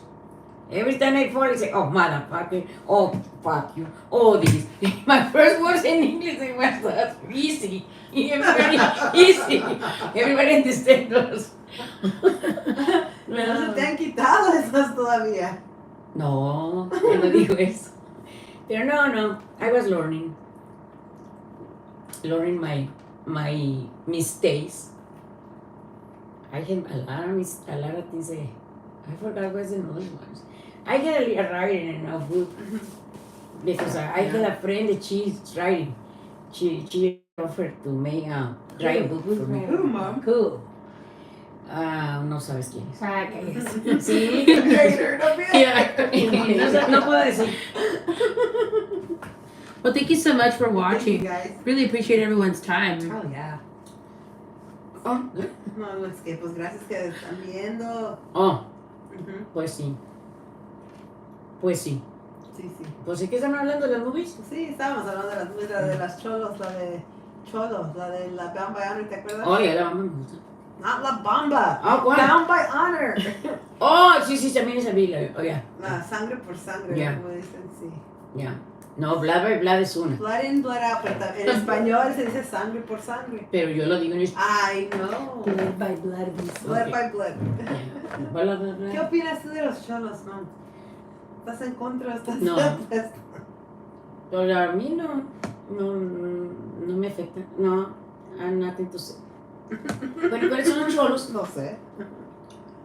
Every time I fall, I say, oh, motherfucker, oh, fuck you, oh, this. My first words in English, they were so easy. Everybody, easy. Everybody understands those. No se te han quitado esas todavía. No, yo no digo eso. Pero no, I was learning my mistakes. I had a lot of things. I forgot what's the other ones. I had a writing in a book because I had a friend that she's writing. She offered to make a writing book for me. Who, Mom? Cool. No sabes quién es. Ah, okay. Sí. Yeah. No puedo decir. Well, thank you so much for Thank you, watching. guys. Really appreciate everyone's time. Oh, yeah. Oh, No, es que pues gracias que están viendo. oh, Ujú. pues sí. Pues sí. Sí, sí. Pues ¿de qué están hablando de las movies? Sí, estábamos hablando de las movies, la de las cholos, la de Cholos, la de la Bound by Honor, ¿te acuerdas? Oh, ya la mamá me gusta. Not La Bamba. Ah, ¿cuál? Bound by Honor. Oh, sí, también esa vi. Oh, ya. La sangre por sangre, Yeah. como dicen, sí. Ya. No, Blood by Blood es una. Blood in, blood out, pero en español se dice sangre por sangre. Pero yo lo digo en español. I know. Blood by blood. Blood Ok. by blood. Blood. ¿Qué opinas tú de los cholos, Mom? ¿Estás en contra o estás No. pues, Pero a mí no me afecta. No, I'm not into it. Bueno, ¿cuáles son los cholos? No sé.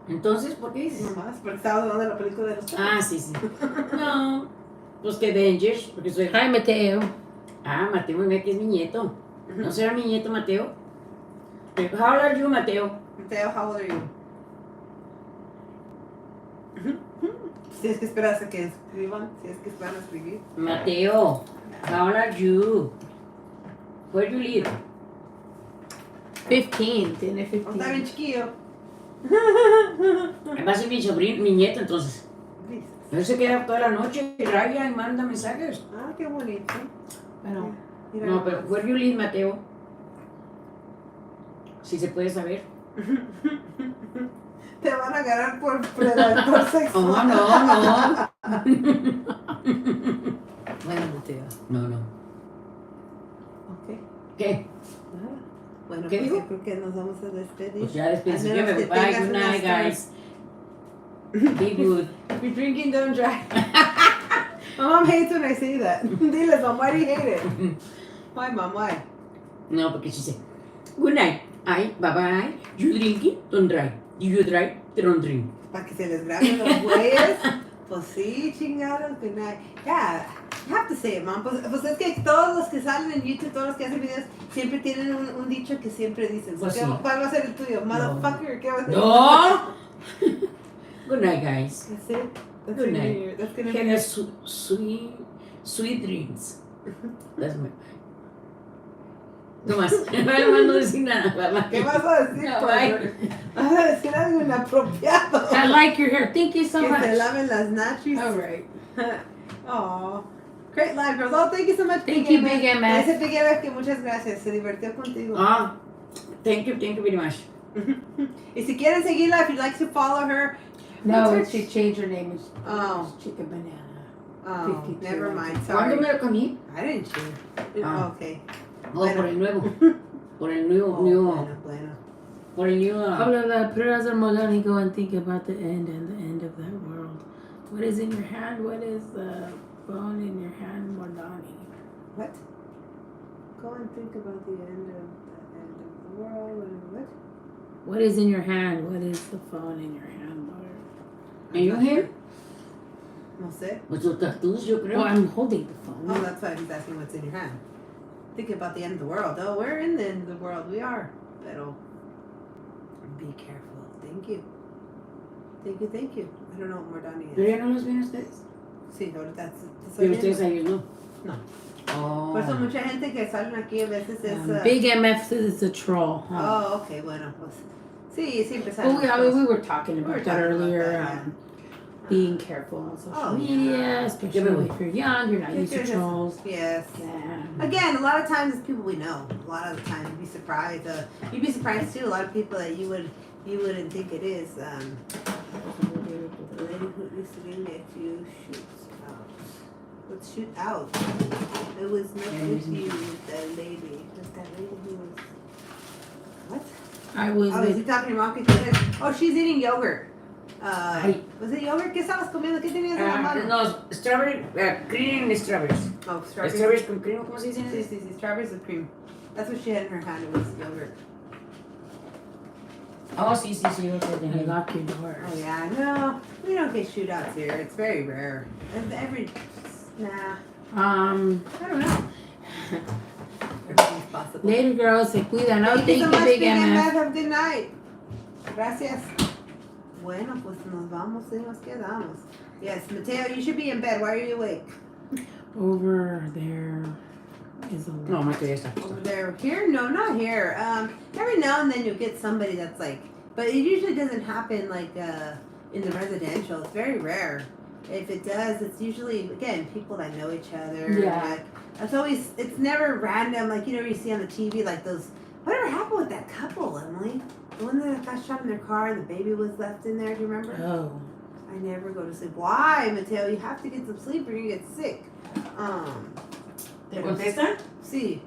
Entonces, ¿por qué dices? Nomás, porque estaba hablando de la película de los cholos. Ah, sí. No, pues que Avengers, porque soy... Hi, Mateo. Ah, Mateo, mira que es mi nieto. ¿No será mi nieto Mateo? How old are you, Mateo? Mateo, how old are you? Si es que esperas a que escriban, si es que esperan a escribir. Mateo, how old are you? Where do you live? 15. Tiene Oh, está bien 15. chiquillo. Va a ser mi sobrino, mi nieto, entonces. Dices. Él se queda toda la noche y raya y manda mensajes. Ah, qué bonito. Bueno, Mira No, nomás. pero where do you live, Mateo? Si se puede saber. Te van a agarrar por predador sexual. Oh, no. bueno, Mateo. No. Ok. ¿Qué? Nada. Bueno, ¿Qué pues dijo? yo creo que nos vamos a despedir. Pues ya después. A menos Bye, que tengas good una night, story. guys. Be good. If you're drinking, don't drive. My mom hates when I say that. Diles, Mom, why do you hate it? Why, Mom, why? No, porque she said, good night. Bye. You drinking? Don't drive. You drive? Don't drink. Para que se les graben los güeyes. Pues sí, chingados, good night. Yeah, you have to say it, Mom. Pues es que todos los que salen en YouTube, todos los que hacen videos, siempre tienen un dicho que siempre dicen. Pues ¿Qué- sí. ¿Cuál va a ser el tuyo? Motherfucker, ¿qué va a ser? No. Good night, guys. That's it. That's Good your night. New Year. That's gonna Have be a sweet dreams. That's my... No más. No decir nada. Bye. ¿Qué vas a decir, No, Parker? bye. Vas a decir algo inapropiado. I like your hair. Thank you so Que se much. laven las nachis. All right. Oh, great live, girls. Oh, thank you so much, Thank you, Big MF. Ese Big MF que muchas gracias. Se divirtió contigo. Ah, thank you very much. Y si quieren seguirla, if you'd like to follow her. No, what's her- she changed her name. It's Oh. Chicken Banana. Oh, 52. never mind. ¿Cuándo Sorry. me lo cambié? I didn't choose. Ah. Okay. Oh, Bueno. por el nuevo. Por el nuevo, Oh, bueno. por el new. Habla la Piraza Modani, go and think about the end and the end of that world. What is in your hand? What is the phone in your hand, Modani? What? Go and think about the end of the world and what? What is in your hand? What is the phone in your hand, Lord? And you here? No sé. Pues los cactus, yo creo. Oh, I'm holding the phone. Oh, that's why he's asking what's in your hand. Think about the end of the world. Oh, we're in the end of the world. We are. Pero be careful. Thank you. Thank you. I don't know what Mordani Pero is. ya no los ven ustedes. Sí, ahorita Pero ustedes a ellos no. No. Oh. Por eso mucha gente que salen aquí a veces es... Big MF says it's a troll. Huh? Oh, okay, bueno, pues... Sí, sí Well, empezamos. we were talking We were about that talking about earlier. that, yeah. being careful on social Oh, media, yeah. especially Yeah. if you're young, you're not used to Pictures is- trolls. Yes. Yeah. Again, a lot of times it's people we know. A lot of the time, you'd be surprised. You'd be surprised too. A lot of people that you wouldn't think it is. The lady who listening at you shoots out. Let's shoot out. It was not with you, that lady. Was that lady who was? What? I was Oh, is he with, talking to Monkey? Oh, she's eating yogurt. Ay. Was it yogurt? ¿Qué estabas comiendo? ¿Qué tenías en la mano? No, strawberry, cream and strawberries. Oh, strawberries. Strawberries con cream, ¿cómo se dice? Sí, sí, sí, strawberries with cream. That's what she had in her hand. It was yogurt. Oh, sí, sí, sí. I lock your doors. Oh yeah, no, we don't get shootouts here. It's very rare. Nah, I don't know. everything's possible. Later, girls, se cuidan. Oh, Thank you so much, Big Big MF. MF. Have a good night. Gracias. Bueno, pues nos vamos y nos quedamos. Yes, Mateo, you should be in bed. Why are you awake? Over there is a No, lot. me quedé esta. Over there. Here? No, not here. Every now and then you'll get somebody that's like, but it usually doesn't happen like in the residential. It's very rare. If it does, it's usually again people that know each other. Yeah. Like, it's always. It's never random. Like you see on the TV, like those. Whatever happened with that couple, Emily? The one that got shot in their car and the baby was left in there. Do you remember? Oh. I never go to sleep. Why, Mateo? You have to get some sleep or you get sick. ¿Te contesta? Sí.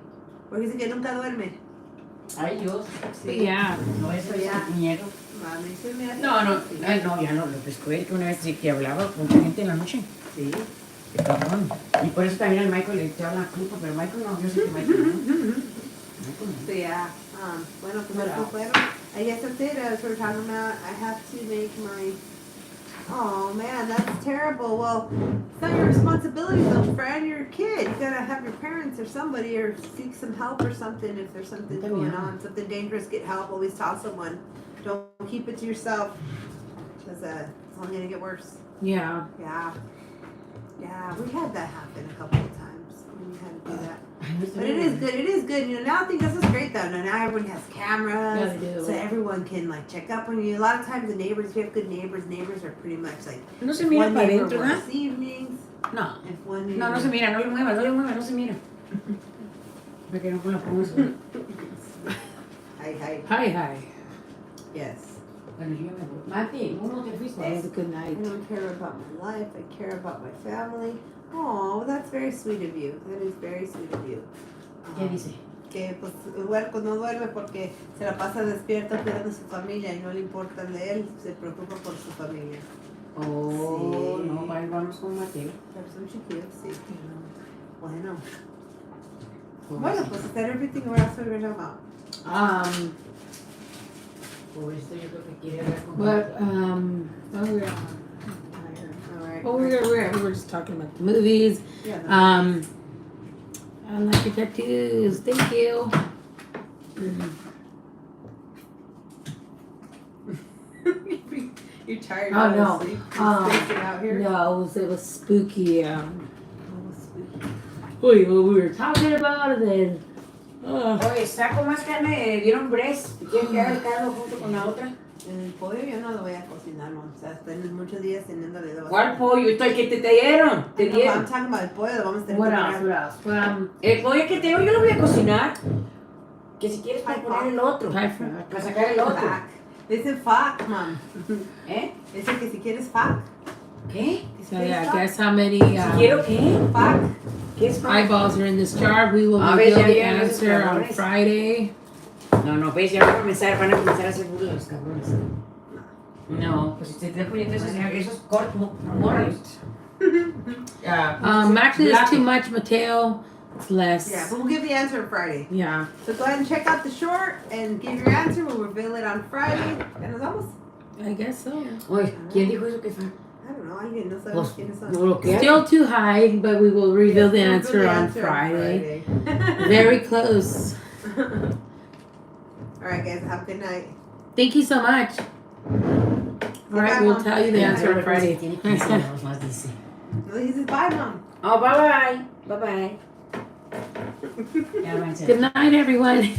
Porque dice que nunca duerme. Ay, Dios. Sí. Yeah. No, eso es Ya. miedo. Mami, se me hace No, no, fácil. ay, no, ya no, lo pescó él que una vez sí que hablaba con mucha gente en la noche. Sí. Qué cabrón. Y por eso también al Michael le echaba la culpa, pero Michael no, yo sé que Michael no. Michael no. So yeah, bueno, pues What eso else? fueron. I guess that's it. As we're talking about, I have to make my. Oh man, that's terrible. Well, it's not your responsibility though, friend. You're a kid. You gotta have your parents or somebody or seek some help or something if there's something going on, something dangerous. Get help. Always tell someone. Don't keep it to yourself, because it's only gonna get worse. Yeah. Yeah, yeah. We had that happen a couple of times when we had to do that. But it is good. It is good. You know, now I think this is great though. Now everyone has cameras, Yeah, they do. so everyone can like check up on you. A lot of times the neighbors, if you have good neighbors, neighbors are pretty much like. No se if mira one para neighbor adentro, ¿verdad? works evenings. No. If one No, no se mira, no le mueva, no se mira. Porque no la pongo sobre. Hi. Hi. Yes. Bueno, yo me voy. Mati, ¿cómo te fuiste? That was a good I night. don't care about my life. I care about my family. Oh, that's very sweet of you. That is very sweet of you. ¿Qué dice? Que pues igual no duerme porque se la pasa despierto cuidando a su familia y no le importa de él, se preocupa por su familia. Oh, Sí. no, vamos con Mateo. Pero son chiquitos, sí. Bueno. Pues, Bueno, pues is that everything or else we're gonna talk about? Por esto yo creo que quiere hablar con But, oh, yeah. Alright. Well, we were just talking about the movies. Yeah, I like your tattoos. Thank you. You're tired Oh, of no. sleep. You're spacing out here. No, it was spooky. We were talking about it and. Oye, saco más carne, dieron breast. ¿Quieres que haga el caldo junto con la otra? El pollo yo no lo voy a cocinar, no. O sea, tenemos muchos días teniéndole dos. ¿Cuál pollo? Esto el que te dieron. Te No, dieron. I'm talking about el pollo, lo vamos a tener What que else? comer. What else? El pollo que te dio yo lo voy a cocinar. Que si quieres para Ay, poner el otro. Pie frack. Para sacar el otro. Fuck. Dicen fuck, mom. ¿Eh? Dicen que si quieres fuck. ¿Qué? So yeah, guess how many Si quiero qué? Fuck. ¿Qué es para? eyeballs are in this jar. We will A ver, reveal ya the vieron esos answer on cabrones. Friday. No, ves, ya van a comenzar a hacer burla los cabrones. No, pues si te están poniendo esos cortos, morros. Actually, it's too much, Mateo. It's less. Yeah, but we'll give the answer on Friday. Yeah. So go ahead and check out the short and give your answer. We'll reveal it on Friday. Ya nos vamos. I guess so. Oye, ¿quién dijo eso que fue? I don't know. Alguien no sabemos Pues, quiénes son. no lo que hay. Still too high, but we will reveal the Yes, we'll answer reveal the on answer Friday. Friday. Very close. All right, guys. Have a good night. Thank you so much. All right, we'll tell you the answer on Friday. Tiene 15 minutos más, dice. No, he says bye, mom. Oh, bye bye. Bye bye. Ya, váyanse. Good night, everyone.